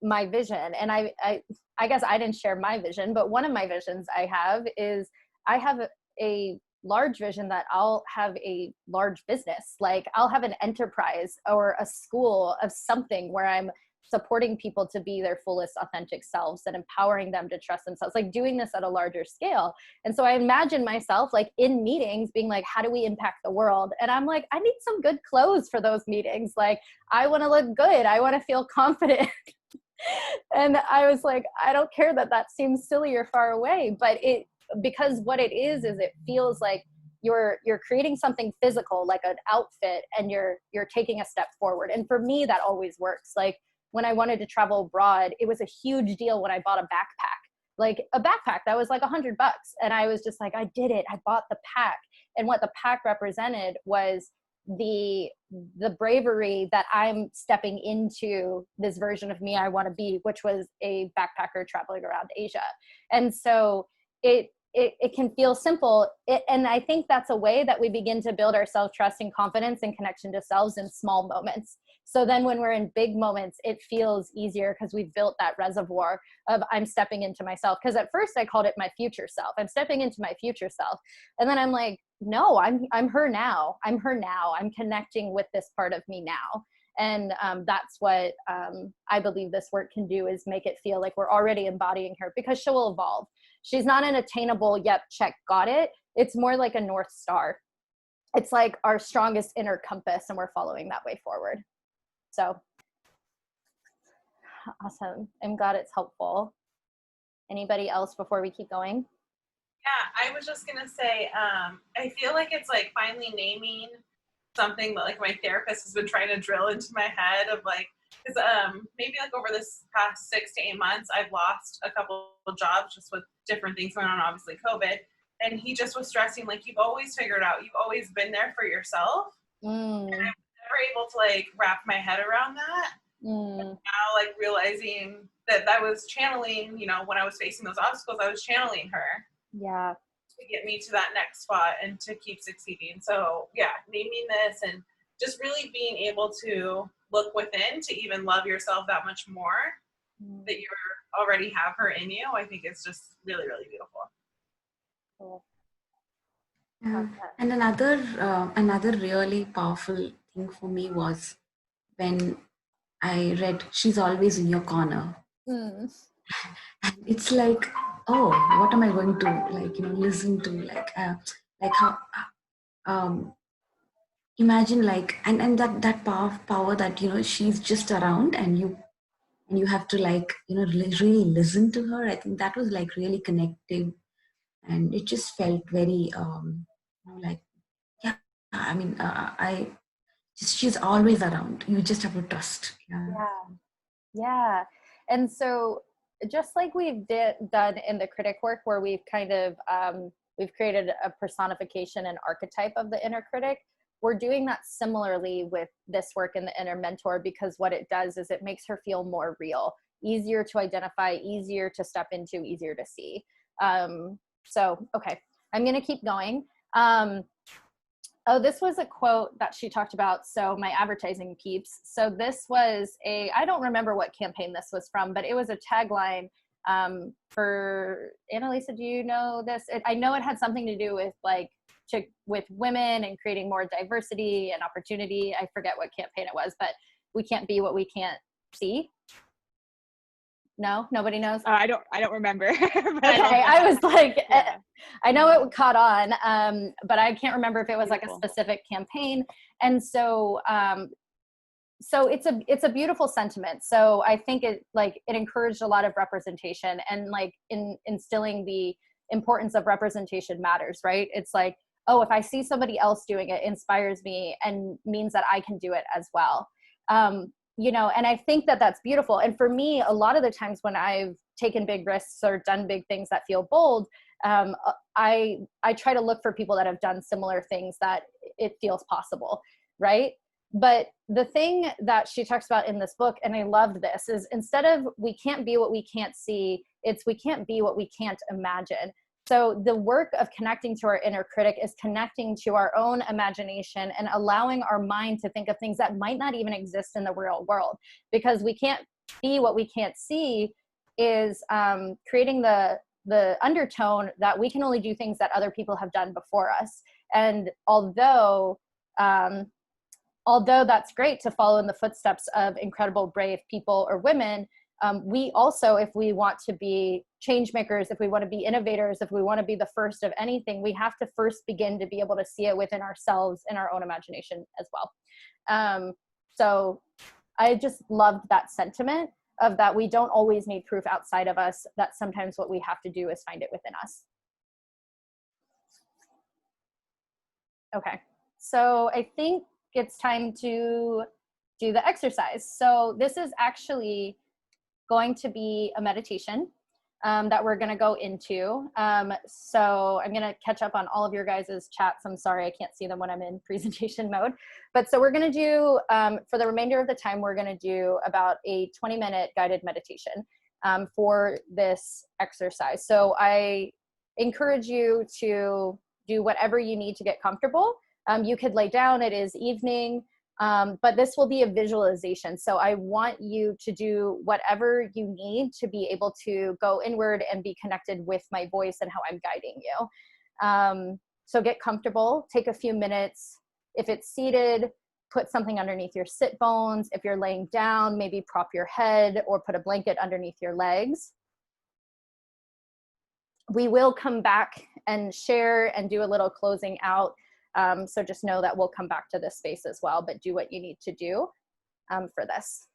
S1: my vision. And I guess I didn't share my vision, but one of my visions I have is I have a large vision that I'll have a large business. Like I'll have an enterprise or a school of something where I'm supporting people to be their fullest authentic selves and empowering them to trust themselves, like doing this at a larger scale. And so I imagine myself like in meetings being like, how do we impact the world? And I'm like, I need some good clothes for those meetings. Like, I want to look good. I want to feel confident. And I was like, I don't care that that seems silly or far away, but because what it is it feels like you're creating something physical, like an outfit, and you're taking a step forward. And for me, that always works. Like when I wanted to travel abroad, it was a huge deal when I bought a backpack, like a backpack that was like $100. And I was just like, I did it. I bought the pack. And what the pack represented was the bravery that I'm stepping into this version of me I want to be, which was a backpacker traveling around Asia. And so it can feel simple. And I think that's a way that we begin to build our self-trust and confidence and connection to selves in small moments. So then when we're in big moments, it feels easier because we've built that reservoir of I'm stepping into myself. Because at first I called it my future self. I'm stepping into my future self. And then I'm like, no, I'm her now. I'm her now. I'm connecting with this part of me now. And that's what I believe this work can do, is make it feel like we're already embodying her, because she will evolve. She's not an attainable, yep, check, got it. It's more like a North Star. It's like our strongest inner compass, and we're following that way forward. So awesome. I'm glad it's helpful. Anybody else before we keep going?
S3: Yeah, I was just gonna say, I feel like it's like finally naming something that like my therapist has been trying to drill into my head of like, because maybe like over this past 6 to 8 months, I've lost a couple of jobs just with different things going on, obviously COVID. And he just was stressing, like, you've always figured out, you've always been there for yourself. And I was never able to like wrap my head around that. And now like realizing that I was channeling, you know, when I was facing those obstacles, I was channeling her.
S1: Yeah.
S3: To get me to that next spot and to keep succeeding. So yeah, naming this and just really being able to look within to even love yourself that much more, that you already have her in you, I think it's just really, really beautiful.
S1: Cool.
S2: And another really powerful thing for me was when I read "She's Always in Your Corner." And it's like, oh, what am I going to like, you know, listen to, like how imagine like, and that power that, you know, she's just around, and you have to like, you know, really listen to her. I think that was like really connective, and it just felt very you know, like, yeah, I mean, she's always around. You just have to trust.
S1: Yeah. And so just like we've done in the critic work, where we've kind of we've created a personification and archetype of the inner critic, we're doing that similarly with this work in the inner mentor, because what it does is it makes her feel more real, easier to identify, easier to step into, easier to see. So, okay, I'm going to keep going. Oh, this was a quote that she talked about. So my advertising peeps. So this was I don't remember what campaign this was from, but it was a tagline for, Annalisa, do you know this? I know it had something to do with like, with women and creating more diversity and opportunity. I forget what campaign it was, but we can't be what we can't see. No, nobody knows.
S6: I don't remember.
S1: Okay, I was like, yeah. I know it caught on, but I can't remember if it was like a specific campaign. And so, so it's a beautiful sentiment. So I think it encouraged a lot of representation, and like instilling the importance of representation matters, right? It's like, oh, if I see somebody else doing it, inspires me and means that I can do it as well. You know, and I think that that's beautiful. And for me, a lot of the times when I've taken big risks or done big things that feel bold, I try to look for people that have done similar things that it feels possible, right? But the thing that she talks about in this book, and I loved this, is instead of we can't be what we can't see, it's we can't be what we can't imagine. So the work of connecting to our inner critic is connecting to our own imagination and allowing our mind to think of things that might not even exist in the real world. Because we can't be what we can't see is creating the undertone that we can only do things that other people have done before us. And although although that's great to follow in the footsteps of incredible, brave people or women, we also, if we want to be change makers, if we want to be innovators, if we want to be the first of anything, we have to first begin to be able to see it within ourselves and our own imagination as well. So I just loved that sentiment of that we don't always need proof outside of us, that sometimes what we have to do is find it within us. Okay, so I think it's time to do the exercise. So this is actually going to be a meditation that we're going to go into. So I'm going to catch up on all of your guys' chats. I'm sorry, I can't see them when I'm in presentation mode. But so we're going to do, for the remainder of the time, we're going to do about a 20-minute guided meditation for this exercise. So I encourage you to do whatever you need to get comfortable. You could lay down, it is evening. But this will be a visualization. So I want you to do whatever you need to be able to go inward and be connected with my voice and how I'm guiding you. So get comfortable, take a few minutes. If it's seated, put something underneath your sit bones. If you're laying down, maybe prop your head or put a blanket underneath your legs. We will come back and share and do a little closing out. So just know that we'll come back to this space as well, but do what you need to do for this.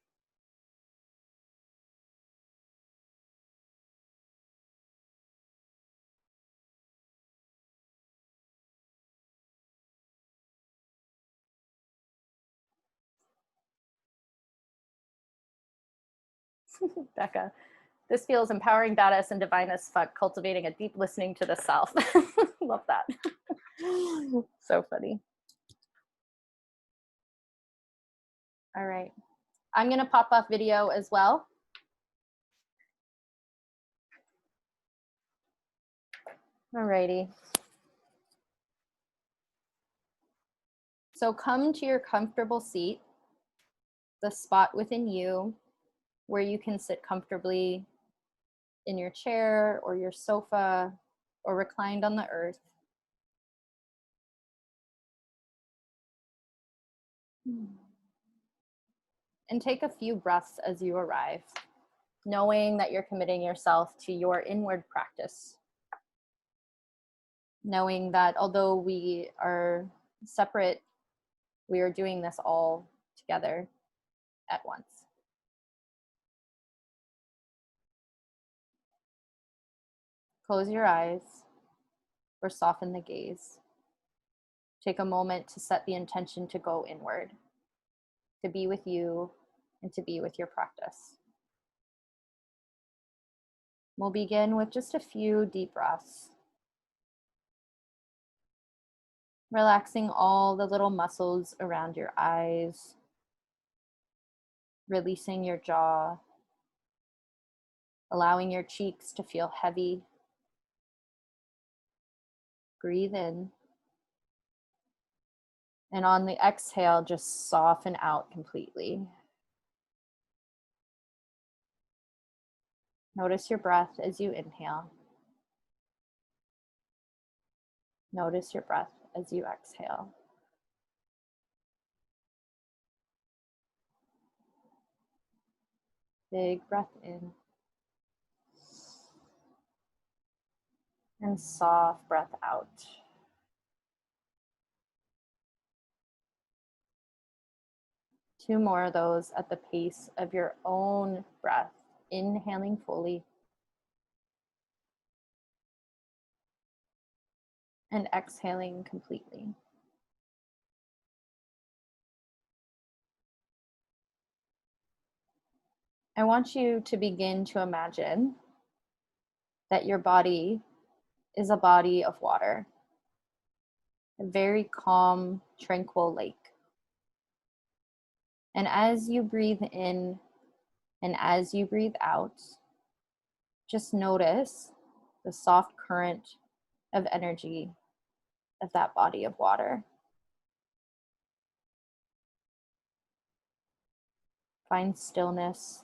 S1: Becca, this feels empowering, badass, and divine as fuck, cultivating a deep listening to the self. Love that. So funny. All right. I'm going to pop off video as well. All righty. So come to your comfortable seat, the spot within you where you can sit comfortably in your chair or your sofa or reclined on the earth. And take a few breaths as you arrive, knowing that you're committing yourself to your inward practice. Knowing that although we are separate, we are doing this all together at once. Close your eyes or soften the gaze. Take a moment to set the intention to go inward, to be with you and to be with your practice. We'll begin with just a few deep breaths. Relaxing all the little muscles around your eyes, releasing your jaw, allowing your cheeks to feel heavy. Breathe in. And on the exhale, just soften out completely. Notice your breath as you inhale. Notice your breath as you exhale. Big breath in. And soft breath out. Two more of those at the pace of your own breath. Inhaling fully. And exhaling completely. I want you to begin to imagine that your body is a body of water, a very calm, tranquil lake. And as you breathe in and as you breathe out, just notice the soft current of energy of that body of water. Find stillness,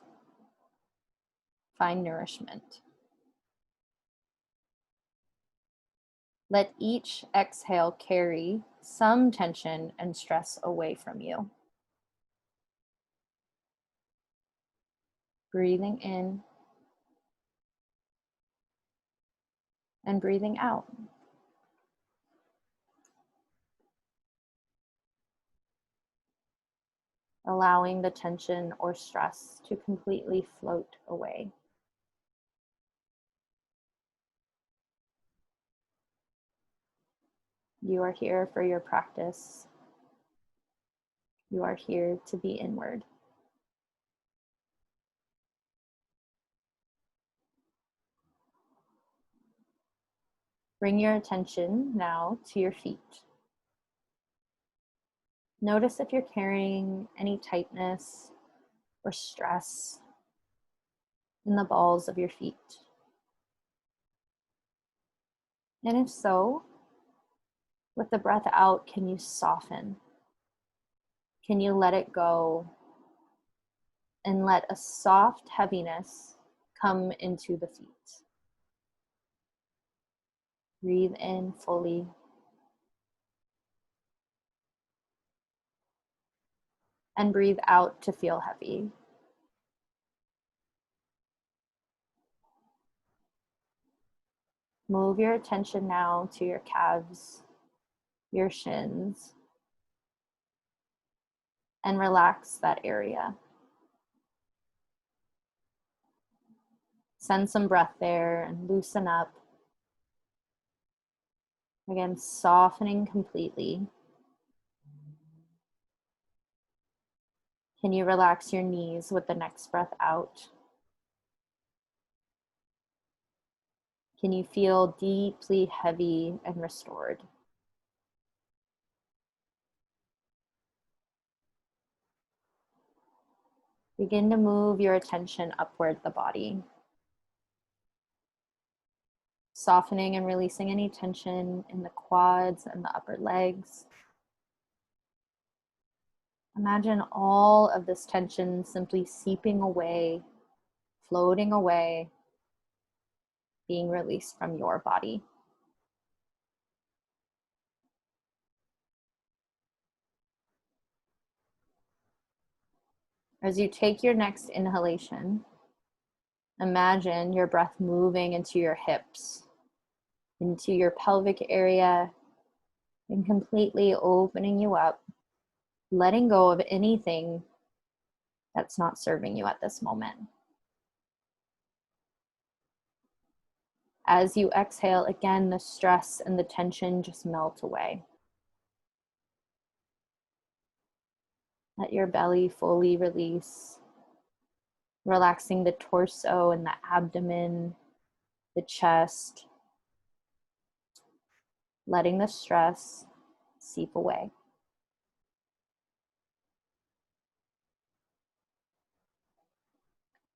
S1: find nourishment. Let each exhale carry some tension and stress away from you. Breathing in and breathing out. Allowing the tension or stress to completely float away. You are here for your practice. You are here to be inward. Bring your attention now to your feet. Notice if you're carrying any tightness or stress in the balls of your feet. And if so, with the breath out, can you soften? Can you let it go and let a soft heaviness come into the feet? Breathe in fully. And breathe out to feel heavy. Move your attention now to your calves, your shins, and relax that area. Send some breath there and loosen up. Again, softening completely. Can you relax your knees with the next breath out? Can you feel deeply heavy and restored? Begin to move your attention upward the body. Softening and releasing any tension in the quads and the upper legs. Imagine all of this tension simply seeping away, floating away, being released from your body. As you take your next inhalation, imagine your breath moving into your hips, into your pelvic area, and completely opening you up, letting go of anything that's not serving you at this moment. As you exhale, again, the stress and the tension just melt away. Let your belly fully release, relaxing the torso and the abdomen, the chest, letting the stress seep away.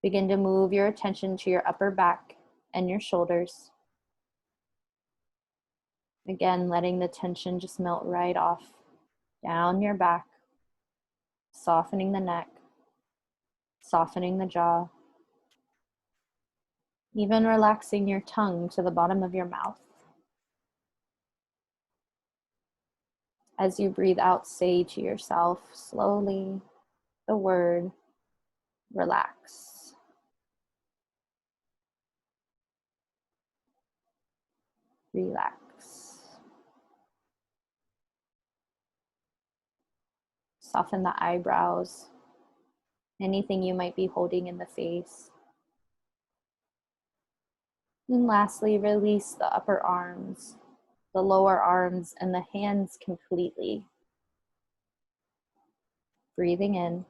S1: Begin to move your attention to your upper back and your shoulders. Again, letting the tension just melt right off, down your back, softening the neck, softening the jaw, even relaxing your tongue to the bottom of your mouth. As you breathe out, say to yourself slowly the word relax. Relax. Soften the eyebrows, anything you might be holding in the face. And lastly, release the upper arms, the lower arms, and the hands completely. Breathing in.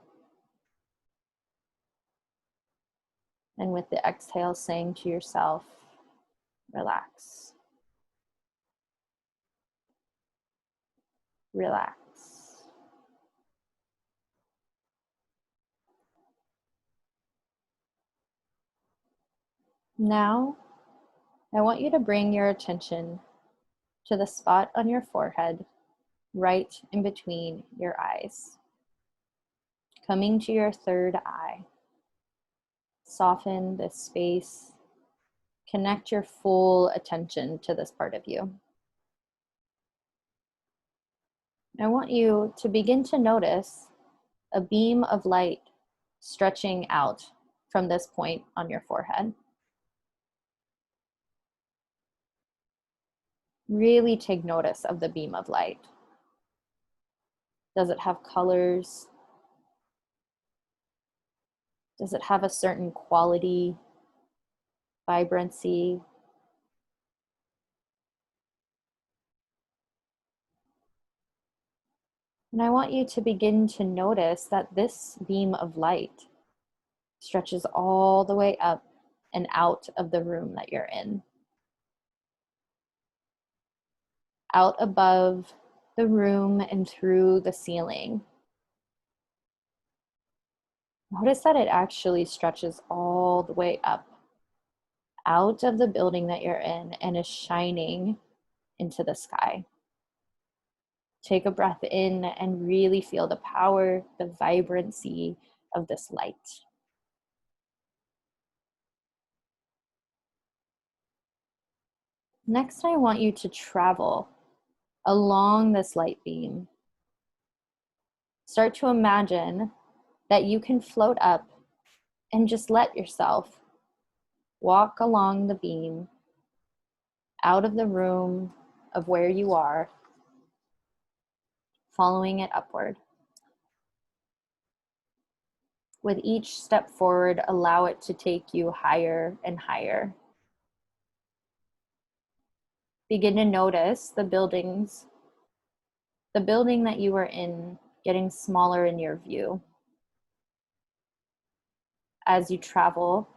S1: And with the exhale, saying to yourself, relax. Relax. Now, I want you to bring your attention to the spot on your forehead, right in between your eyes. Coming to your third eye. Soften this space. Connect your full attention to this part of you. I want you to begin to notice a beam of light stretching out from this point on your forehead. Really take notice of the beam of light. Does it have colors? Does it have a certain quality, vibrancy? And I want you to begin to notice that this beam of light stretches all the way up and out of the room that you're in. Out above the room and through the ceiling. Notice that it actually stretches all the way up, out of the building that you're in, and is shining into the sky. Take a breath in and really feel the power, the vibrancy of this light. Next, I want you to travel along this light beam. Start to imagine that you can float up and just let yourself walk along the beam out of the room of where you are, following it upward. With each step forward, allow it to take you higher and higher. Begin to notice the buildings, the building that you are in, getting smaller in your view. As you travel,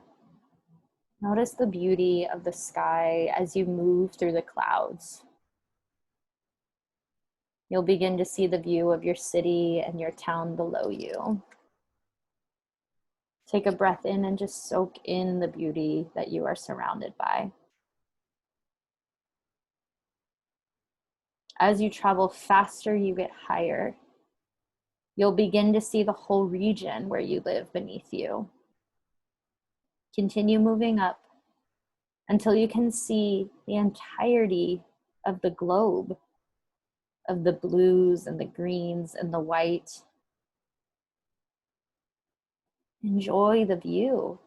S1: notice the beauty of the sky as you move through the clouds. You'll begin to see the view of your city and your town below you. Take a breath in and just soak in the beauty that you are surrounded by. As you travel faster, you get higher. You'll begin to see the whole region where you live beneath you. Continue moving up until you can see the entirety of the globe, of the blues and the greens and the white. Enjoy the view.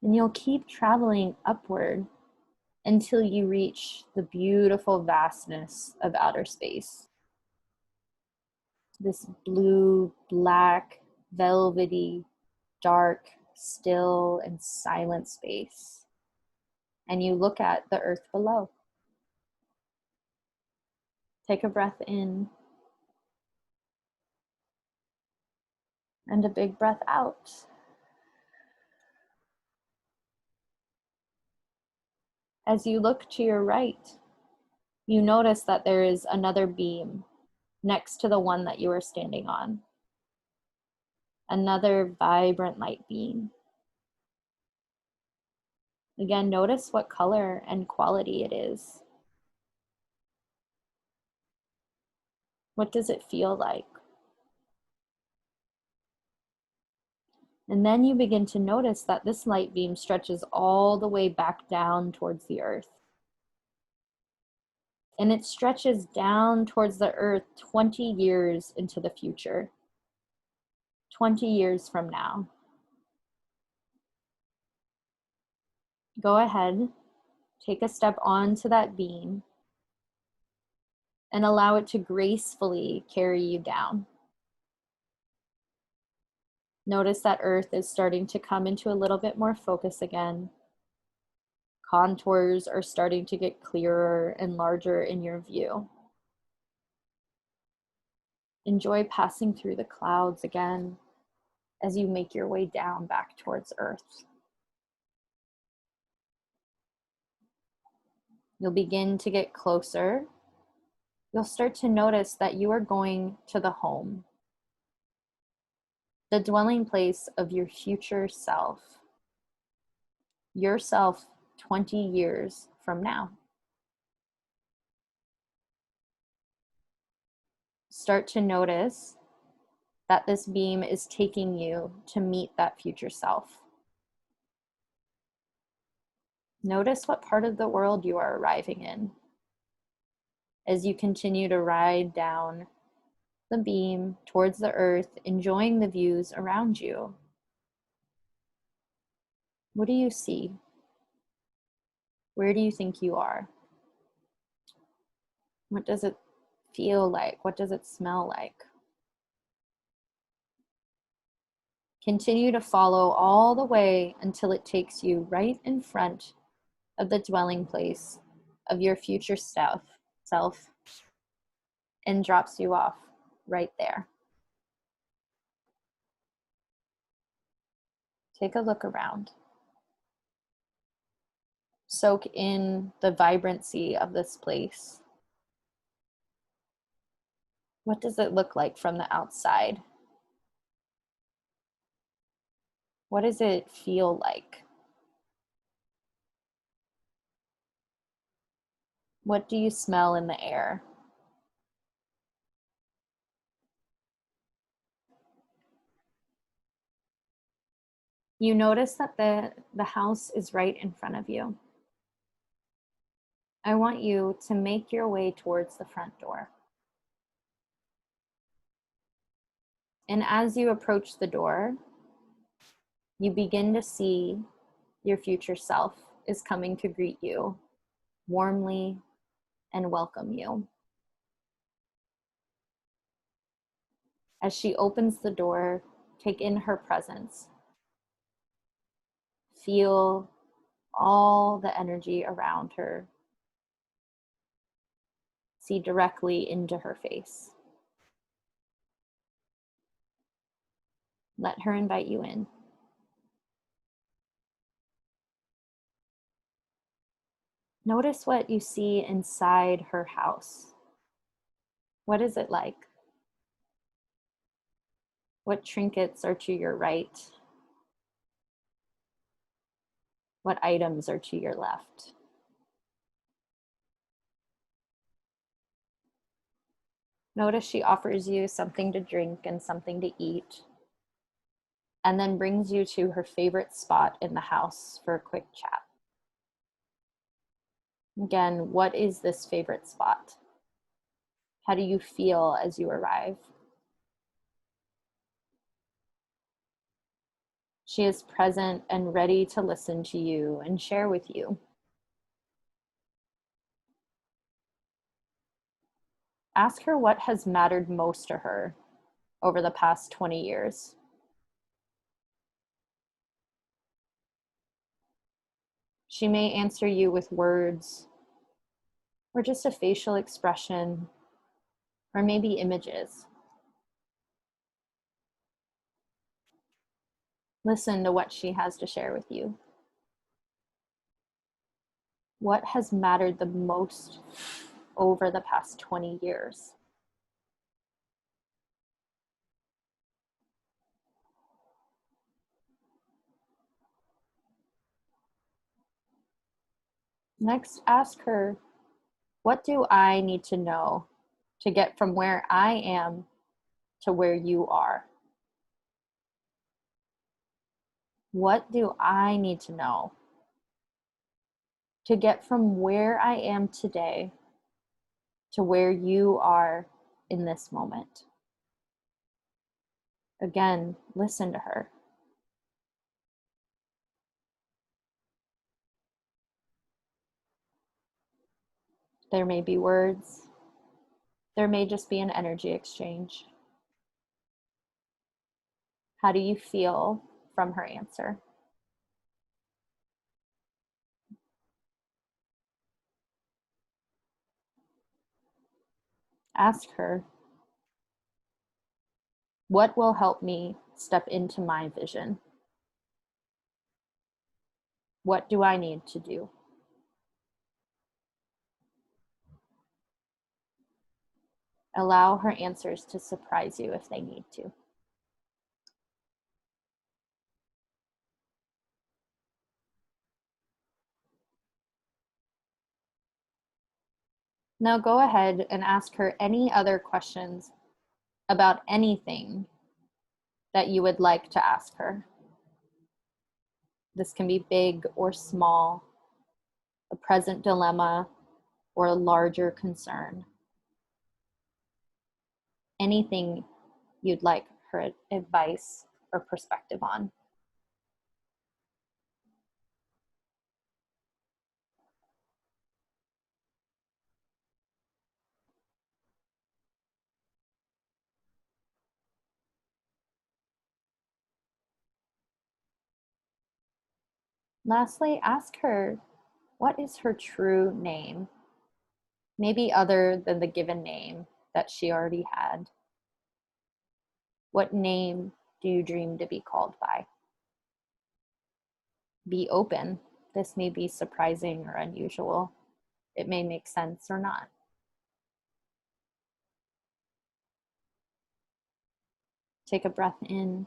S1: And you'll keep traveling upward until you reach the beautiful vastness of outer space. This blue, black, velvety, dark, still, and silent space. And you look at the earth below. Take a breath in and a big breath out. As you look to your right, you notice that there is another beam next to the one that you are standing on. Another vibrant light beam. Again, notice what color and quality it is. What does it feel like? And then you begin to notice that this light beam stretches all the way back down towards the earth. And it stretches down towards the earth 20 years into the future. 20 years from now. Go ahead, take a step onto that beam and allow it to gracefully carry you down. Notice that Earth is starting to come into a little bit more focus again. Contours are starting to get clearer and larger in your view. Enjoy passing through the clouds again as you make your way down back towards Earth. You'll begin to get closer. You'll start to notice that you are going to the home, the dwelling place of your future self, yourself 20 years from now. Start to notice that this beam is taking you to meet that future self. Notice what part of the world you are arriving in. as you continue to ride down the beam towards the earth, enjoying the views around you. What do you see? Where do you think you are? What does it feel like? What does it smell like? Continue to follow all the way until it takes you right in front of the dwelling place of your future self and drops you off right there. Take a look around. Soak in the vibrancy of this place. What does it look like from the outside? What does it feel like? What do you smell in the air? You notice that the house is right in front of you. I want you to make your way towards the front door. And as you approach the door, you begin to see your future self is coming to greet you warmly and welcome you. As she opens the door, take in her presence. Feel all the energy around her. See directly into her face. Let her invite you in. Notice what you see inside her house. What is it like? What trinkets are to your right? What items are to your left? Notice she offers you something to drink and something to eat, and then brings you to her favorite spot in the house for a quick chat. Again, what is this favorite spot? How do you feel as you arrive? She is present and ready to listen to you and share with you. Ask her what has mattered most to her over the past 20 years. She may answer you with words, or just a facial expression, or maybe images. Listen to what she has to share with you. What has mattered the most over the past 20 years? Next, ask her, what do I need to know to get from where I am to where you are? What do I need to know to get from where I am today to where you are in this moment? Again, listen to her. There may be words. There may just be an energy exchange. How do you feel from her answer? Ask her, what will help me step into my vision? What do I need to do? Allow her answers to surprise you if they need to. Now go ahead and ask her any other questions about anything that you would like to ask her. This can be big or small, a present dilemma or a larger concern. anything you'd like her advice or perspective on. Lastly, ask her, what is her true name? Maybe other than the given name that she already had. What name do you dream to be called by? Be open. This may be surprising or unusual. It may make sense or not. Take a breath in.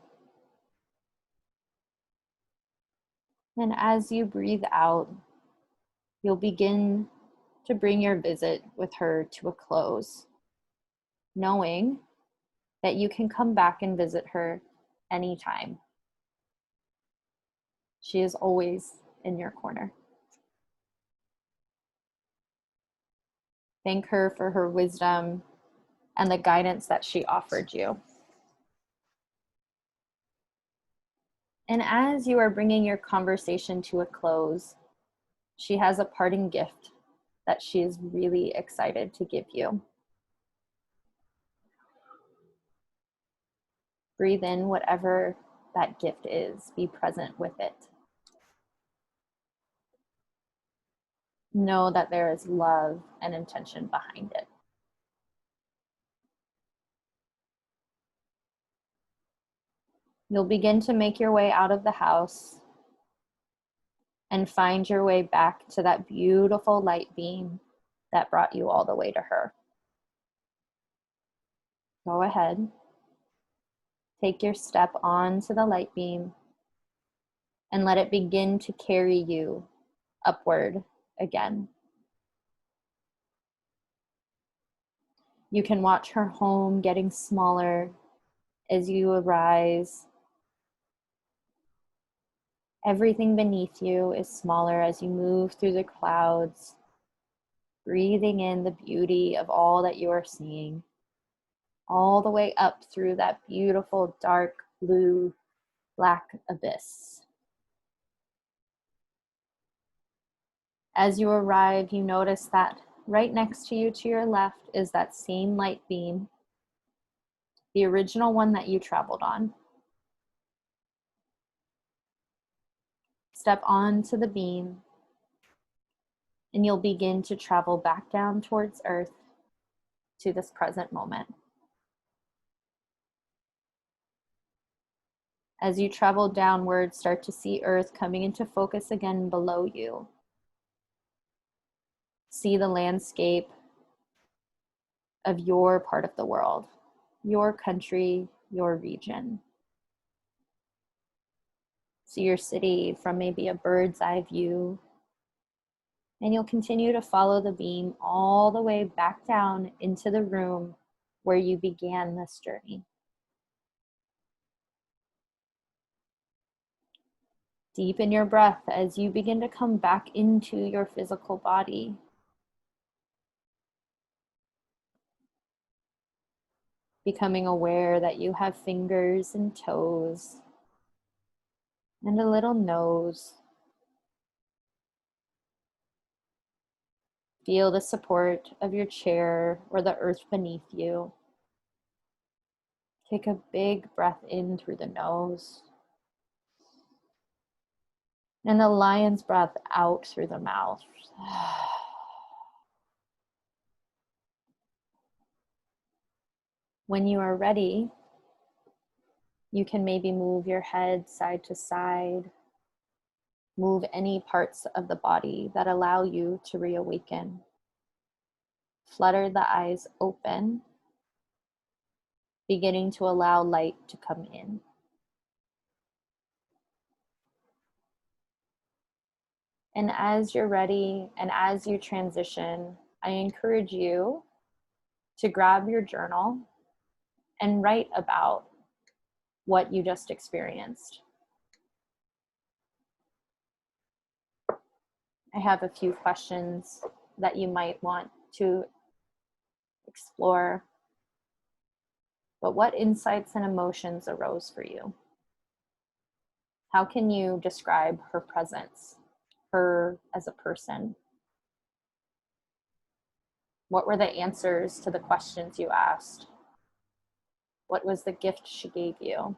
S1: And as you breathe out, you'll begin to bring your visit with her to a close, knowing that you can come back and visit her anytime. She is always in your corner. Thank her for her wisdom and the guidance that she offered you. And as you are bringing your conversation to a close, she has a parting gift that she is really excited to give you. Breathe in whatever that gift is. Be present with it. Know that there is love and intention behind it. You'll begin to make your way out of the house and find your way back to that beautiful light beam that brought you all the way to her. Go ahead. Take your step onto the light beam and let it begin to carry you upward again. You can watch her home getting smaller as you arise. Everything beneath you is smaller as you move through the clouds, breathing in the beauty of all that you are seeing, all the way up through that beautiful dark blue, black abyss. As you arrive, you notice that right next to you to your left is that same light beam, the original one that you traveled on. Step onto the beam, and you'll begin to travel back down towards Earth to this present moment. As you travel downward, start to see Earth coming into focus again below you. See the landscape of your part of the world, your country, your region. See your city from maybe a bird's eye view. And you'll continue to follow the beam all the way back down into the room where you began this journey. Deepen your breath as you begin to come back into your physical body. Becoming aware that you have fingers and toes and a little nose. Feel the support of your chair or the earth beneath you. Take a big breath in through the nose. And the lion's breath out through the mouth. When you are ready, you can maybe move your head side to side. Move any parts of the body that allow you to reawaken. Flutter the eyes open, beginning to allow light to come in. And as you're ready and as you transition, I encourage you to grab your journal and write about what you just experienced. I have a few questions that you might want to explore. but what insights and emotions arose for you? How can you describe her presence, her as a person? What were the answers to the questions you asked? What was the gift she gave you?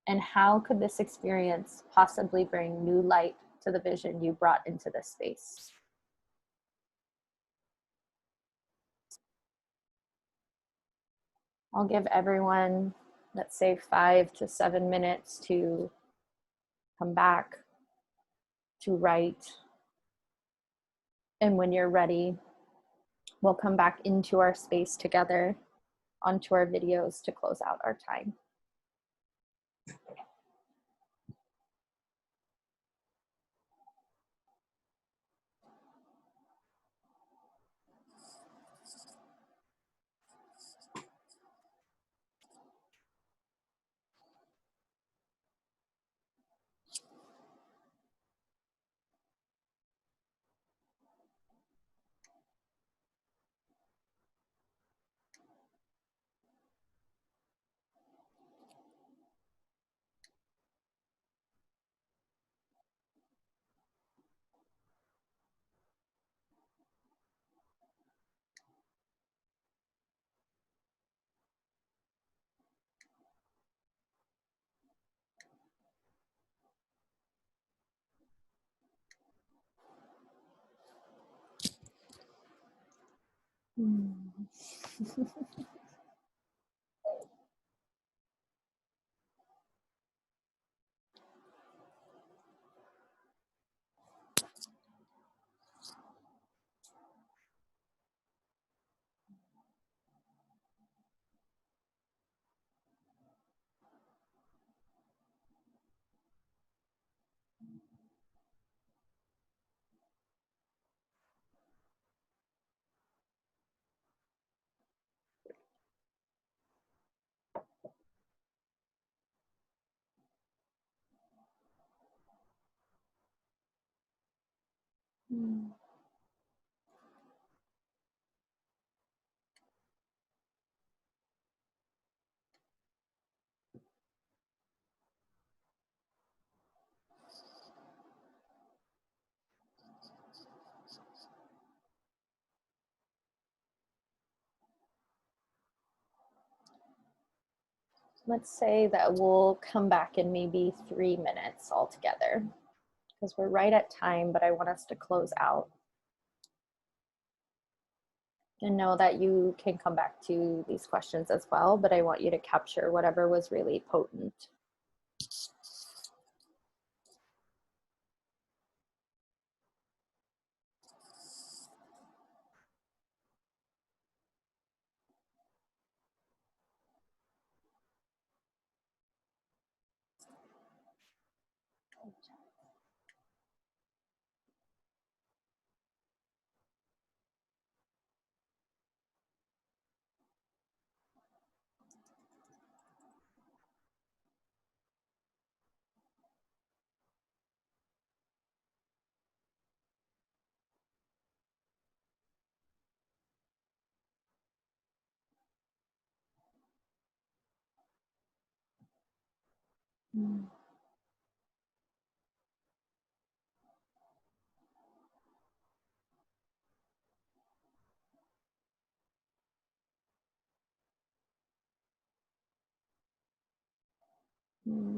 S1: And how could this experience possibly bring new light to the vision you brought into this space? I'll give everyone, let's say, 5 to 7 minutes to come back, to write. And when you're ready, we'll come back into our space together, onto our videos to close out our time. Let's say that we'll come back in maybe 3 minutes altogether, because we're right at time, but I want us to close out. And know that you can come back to these questions as well, but I want you to capture whatever was really potent.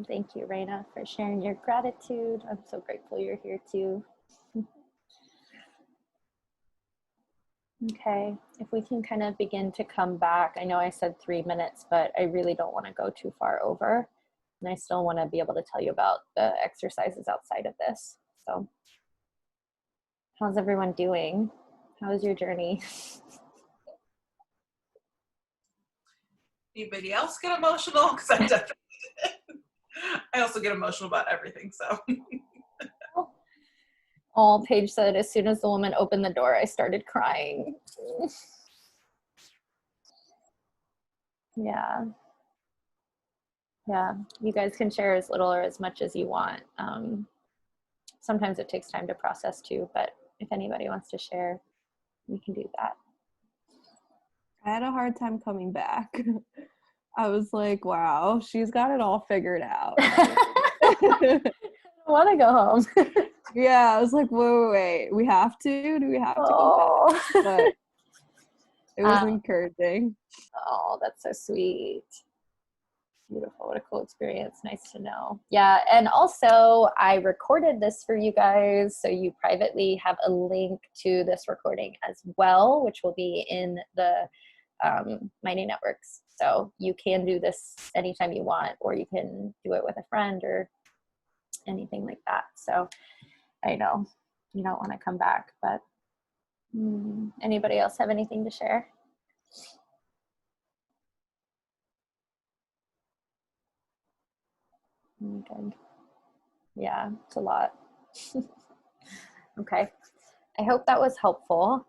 S1: Thank you, Raina, for sharing your gratitude. I'm so grateful you're here too. Okay, if we can kind of begin to come back. I know I said 3 minutes, but I really don't want to go too far over. And I still want to be able to tell you about the exercises outside of this. So how's everyone doing? How's your journey?
S3: Anybody else get emotional? Because I definitely did. I also get emotional about everything, so.
S1: All Paige said, as soon as the woman opened the door, I started crying. Yeah. Yeah, you guys can share as little or as much as you want. Sometimes it takes time to process too, but if anybody wants to share, we can do that.
S8: I had a hard time coming back. I was like, wow, she's got it all figured out.
S1: I want to go home.
S8: Yeah, I was like, wait, we have to? Do we have to go
S1: Oh.
S8: back? But it was encouraging.
S1: Oh, that's so sweet. Beautiful. What a cool experience. Nice to know. Yeah. And also, I recorded this for you guys. So you privately have a link to this recording as well, which will be in the Mighty Networks. So you can do this anytime you want, or you can do it with a friend or anything like that. So I know you don't want to come back, but anybody else have anything to share? Good. Yeah, it's a lot. Okay. I hope that was helpful.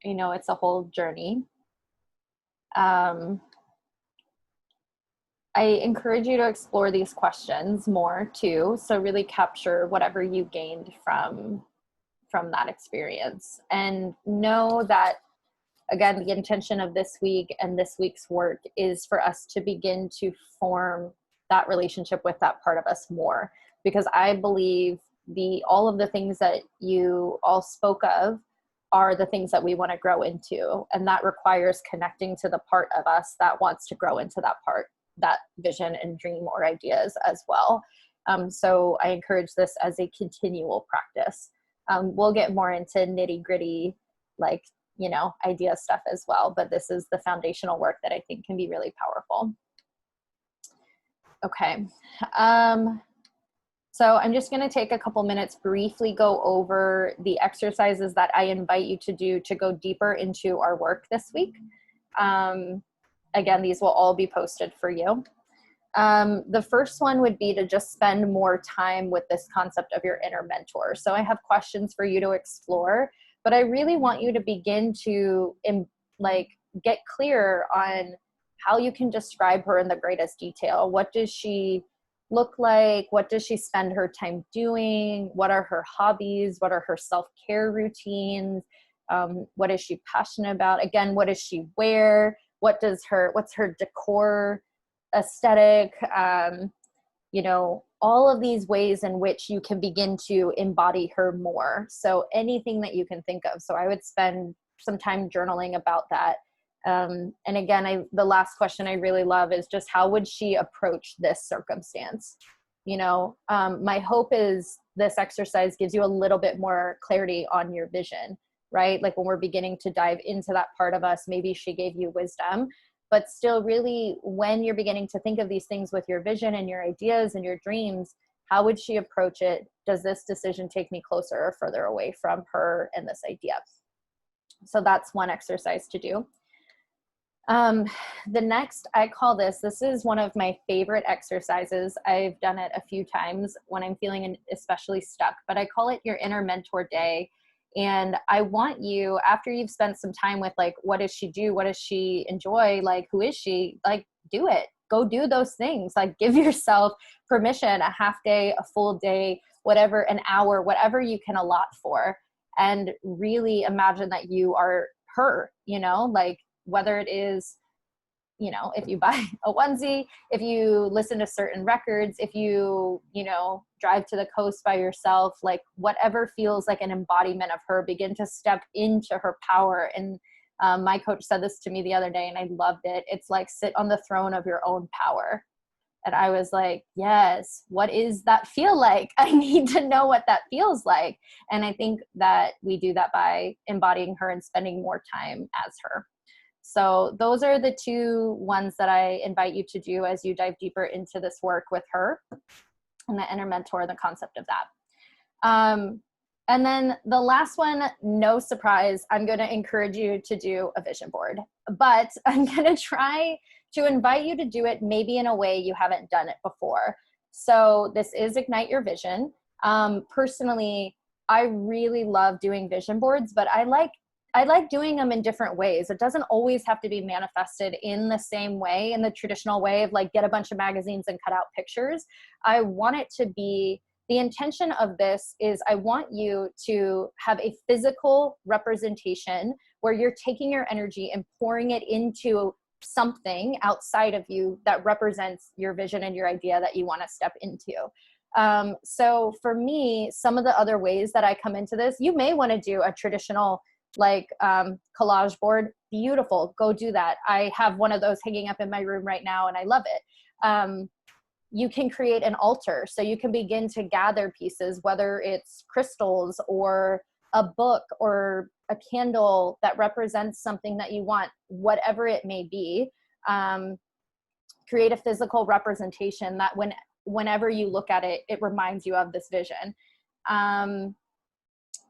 S1: It's a whole journey. I encourage you to explore these questions more too. So really capture whatever you gained from that experience, and know that, again, the intention of this week and this week's work is for us to begin to form that relationship with that part of us more, because I believe all of the things that you all spoke of are the things that we want to grow into. And that requires connecting to the part of us that wants to grow into that part, that vision and dream or ideas as well. So I encourage this as a continual practice. We'll get more into nitty gritty, idea stuff as well, but this is the foundational work that I think can be really powerful. Okay. So I'm just going to take a couple minutes, briefly go over the exercises that I invite you to do to go deeper into our work this week. Again, these will all be posted for you. The first one would be to just spend more time with this concept of your inner mentor. So I have questions for you to explore, but I really want you to begin to get clear on how you can describe her in the greatest detail. What does she look like? What does she spend her time doing? What are her hobbies? What are her self-care routines? What is she passionate about? Again, what does she wear? What's her decor aesthetic? All of these ways in which you can begin to embody her more. So anything that you can think of. So I would spend some time journaling about that. And again, the last question I really love is just, how would she approach this circumstance? My hope is this exercise gives you a little bit more clarity on your vision, right? Like when we're beginning to dive into that part of us, maybe she gave you wisdom, but still really when you're beginning to think of these things with your vision and your ideas and your dreams, how would she approach it? Does this decision take me closer or further away from her and this idea? So that's one exercise to do. The next, I call this is one of my favorite exercises. I've done it a few times when I'm feeling especially stuck, but I call it your inner mentor day. And I want you, after you've spent some time with what does she do? What does she enjoy? Who is she? Do it. Go do those things. Give yourself permission, a half day, a full day, whatever, an hour, whatever you can allot for. And really imagine that you are her, whether it is, if you buy a onesie, if you listen to certain records, if you, drive to the coast by yourself, whatever feels like an embodiment of her, begin to step into her power. And my coach said this to me the other day and I loved it. It's sit on the throne of your own power. And I was like, yes, what is that feel like? I need to know what that feels like. And I think that we do that by embodying her and spending more time as her. So those are the two ones that I invite you to do as you dive deeper into this work with her and the inner mentor, the concept of that. And then the last one, no surprise, I'm going to encourage you to do a vision board, but I'm going to try to invite you to do it maybe in a way you haven't done it before. So this is Ignite Your Vision. Personally, I really love doing vision boards, but I like doing them in different ways. It doesn't always have to be manifested in the same way, in the traditional way of get a bunch of magazines and cut out pictures. I want it to be, the intention of this is I want you to have a physical representation where you're taking your energy and pouring it into something outside of you that represents your vision and your idea that you want to step into. So for me, some of the other ways that I come into this, you may want to do a traditional like collage board. Beautiful. Go do that. I have one of those hanging up in my room right now and I love it. You can create an altar. So you can begin to gather pieces, whether it's crystals or a book or a candle that represents something that you want, whatever it may be. Create a physical representation that whenever you look at it, it reminds you of this vision.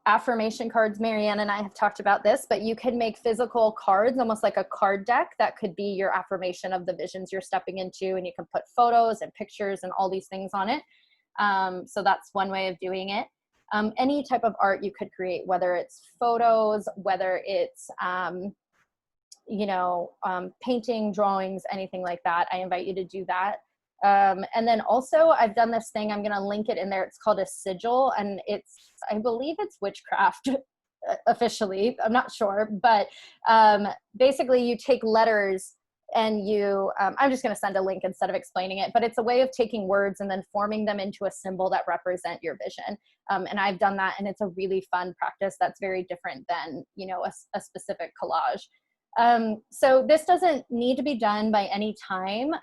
S1: Affirmation cards, Marianne and I have talked about this, but you can make physical cards, almost like a card deck that could be your affirmation of the visions you're stepping into, and you can put photos and pictures and all these things on it. So that's one way of doing it. Any type of art you could create, whether it's photos, whether it's, painting, drawings, anything like that. I invite you to do that. And then also I've done this thing, I'm going to link it in there. It's called a sigil, and I believe it's witchcraft officially. I'm not sure, but basically you take letters and I'm just going to send a link instead of explaining it, but it's a way of taking words and then forming them into a symbol that represent your vision. And I've done that, and it's a really fun practice that's very different than, a specific collage. So this doesn't need to be done by any time.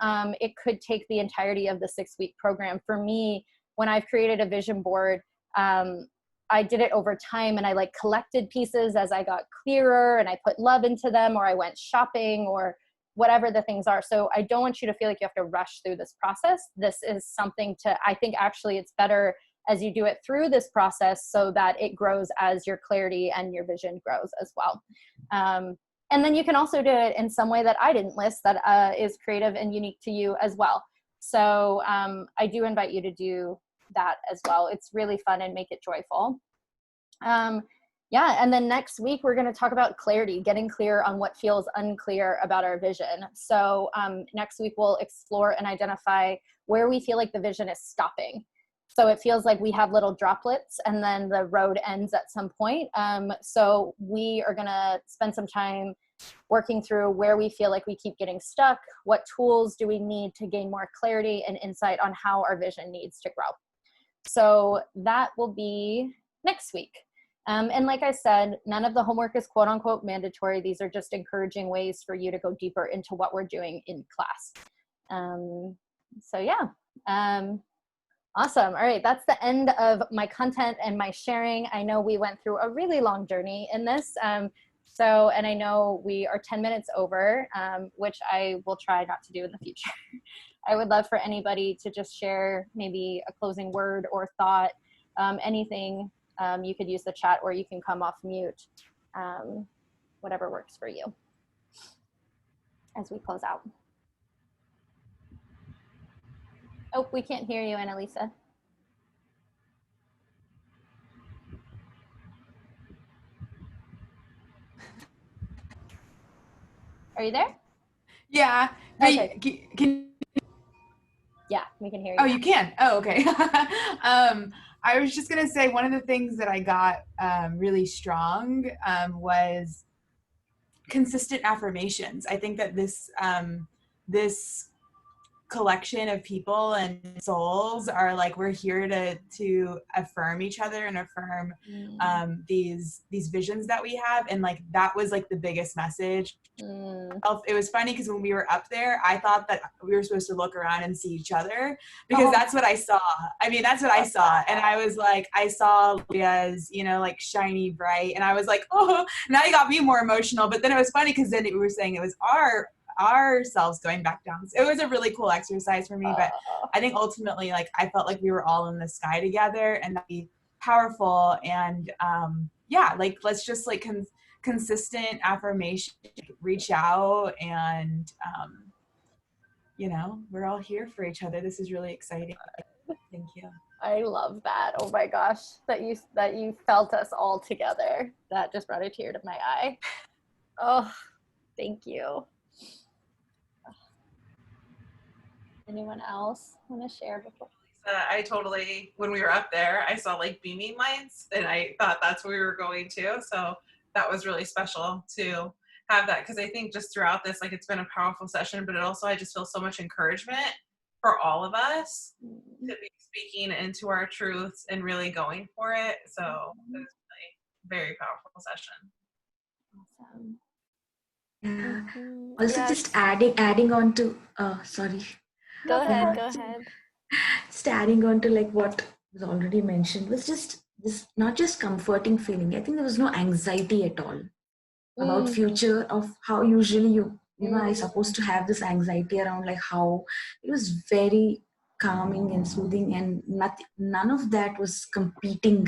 S1: It could take the entirety of the 6-week program. For me, when I've created a vision board, I did it over time, and I collected pieces as I got clearer, and I put love into them, or I went shopping, or whatever the things are. So I don't want you to feel like you have to rush through this process. This is something I think actually it's better as you do it through this process so that it grows as your clarity and your vision grows as well. And then you can also do it in some way that I didn't list that is creative and unique to you as well. So I do invite you to do that as well. It's really fun and make it joyful. And then next week, we're going to talk about clarity, getting clear on what feels unclear about our vision. So next week, we'll explore and identify where we feel like the vision is stopping. So it feels like we have little droplets and then the road ends at some point. So we are going to spend some time working through where we feel like we keep getting stuck, what tools do we need to gain more clarity and insight on how our vision needs to grow. So that will be next week. And like I said, none of the homework is quote unquote mandatory. These are just encouraging ways for you to go deeper into what we're doing in class. Awesome. All right. That's the end of my content and my sharing. I know we went through a really long journey in this. And I know we are 10 minutes over, which I will try not to do in the future. I would love for anybody to just share maybe a closing word or thought, anything. You could use the chat or you can come off mute, whatever works for you as we close out. Oh, we can't hear you, Annalisa. Are you there?
S13: Yeah.
S1: Okay.
S13: Can
S1: Yeah, we can hear you.
S13: Oh, you can? Oh, okay. I was just going to say one of the things that I got really strong was consistent affirmations. I think that this collection of people and souls are we're here to affirm each other and affirm these visions that we have, and that was the biggest message. It was funny because when we were up there, I thought that we were supposed to look around and see each other because that's what I saw. I mean, that's what I saw, and I was I saw Leah's, shiny bright, and I was oh, now you got me more emotional. But then it was funny because then we were saying it was ourselves going back down. So it was a really cool exercise for me, but I think ultimately I felt like we were all in the sky together, and that'd be powerful. And let's just consistent affirmation, reach out, and we're all here for each other. This is really exciting. Thank you.
S1: I love that. Oh my gosh, that you felt us all together. That just brought a tear to my eye. Oh, thank you. Anyone else want to share before?
S3: I totally, when we were up there, I saw beaming lights, and I thought that's where we were going to. So that was really special to have that, because I think just throughout this, like, it's been a powerful session, but it also, I just feel so much encouragement for all of us to be speaking into our truths and really going for it. So it was really very powerful session.
S1: Awesome.
S2: Yeah. Also,
S12: Yes.
S2: just adding on to, sorry.
S12: Go ahead.
S2: Uh,
S12: Go ahead.
S2: just adding on to like what was already mentioned was just this not just comforting feeling. I think there was no anxiety at all about future of how usually you know I supposed to have this anxiety around like how it was very calming and soothing, and none of that was competing.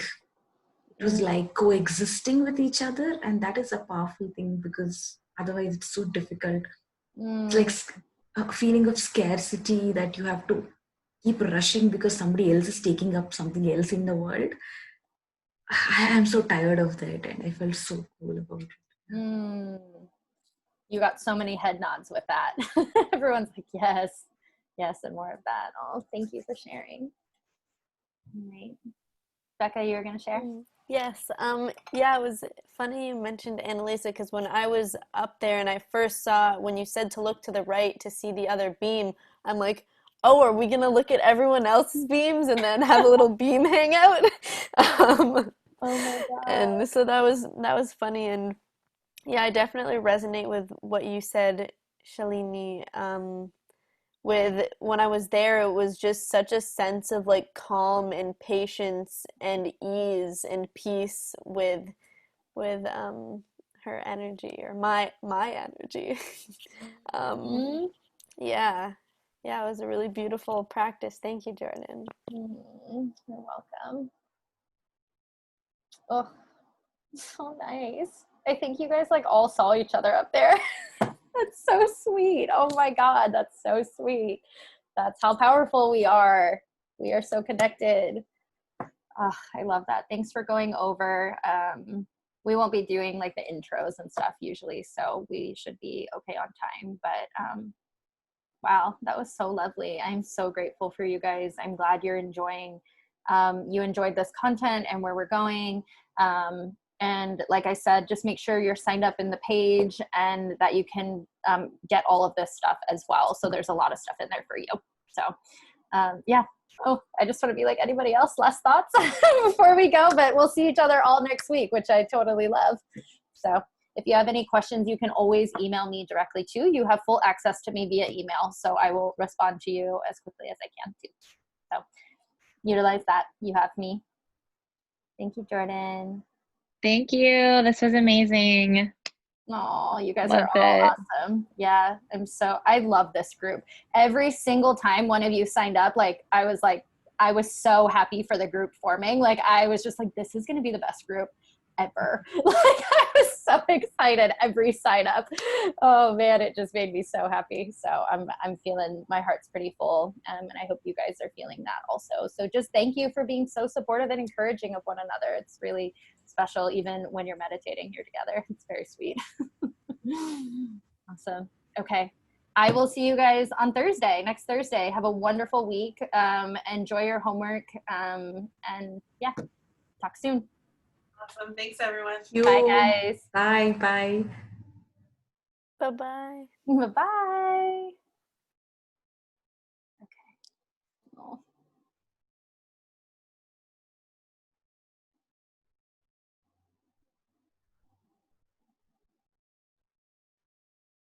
S2: It was like coexisting with each other, and that is a powerful thing because otherwise it's so difficult. It's like a feeling of scarcity that you have to keep rushing because somebody else is taking up something else in the world. I am so tired of that, and I felt so cool about it.
S1: You got so many head nods with that. Everyone's like, yes, and more of that. Oh, thank you for sharing. All right. Becca, you were going to share?
S12: Yes. Yeah, it was funny you mentioned Annalisa, because when I was up there and I first saw, when you said to look to the right to see the other beam, I'm like, oh, are we going to look at everyone else's beams and then have a little beam hangout?
S1: Oh my God.
S12: And so that was funny. And yeah, I definitely resonate with what you said, Shalini. With when I was there, it was just such a sense of like calm and patience and ease and peace with her energy, or my energy. Yeah, it was a really beautiful practice. Thank you, Jordan.
S1: You're welcome. Oh, so nice. I think you guys like all saw each other up there. That's so sweet. Oh my God, that's so sweet. That's how powerful we are. We are so connected. Oh, I love that. Thanks for going over. We won't be doing like the intros and stuff usually, so we should be okay on time. But wow, that was so lovely. I'm so grateful for you guys. I'm glad you're enjoying. You enjoyed this content and where we're going. And like I said, just make sure you're signed up in the page and that you can get all of this stuff as well. So there's a lot of stuff in there for you. So yeah. Oh, I just want to be like, anybody else? Last thoughts before we go? But we'll see each other all next week, which I totally love. So if you have any questions, you can always email me directly too. You have full access to me via email, so I will respond to you as quickly as I can too. So utilize that. You have me. Thank you, Jordan.
S5: Thank you. This was amazing.
S1: Oh, you guys
S5: Loved
S1: are all
S5: it.
S1: awesome. Yeah, I love this group. Every single time one of you signed up, I was so happy for the group forming. Like, I was just like, this is going to be the best group ever. Like, I was so excited every sign up. Oh man, it just made me so happy. So I'm feeling, my heart's pretty full, and I hope you guys are feeling that also. So just thank you for being so supportive and encouraging of one another. It's really special, even when you're meditating here together. It's very sweet. Awesome. Okay. I will see you guys on next Thursday. Have a wonderful week. Enjoy your homework. And yeah, talk soon.
S3: Awesome. Thanks, everyone.
S1: Bye, guys.
S2: Bye.
S12: Bye-bye.
S1: Bye-bye.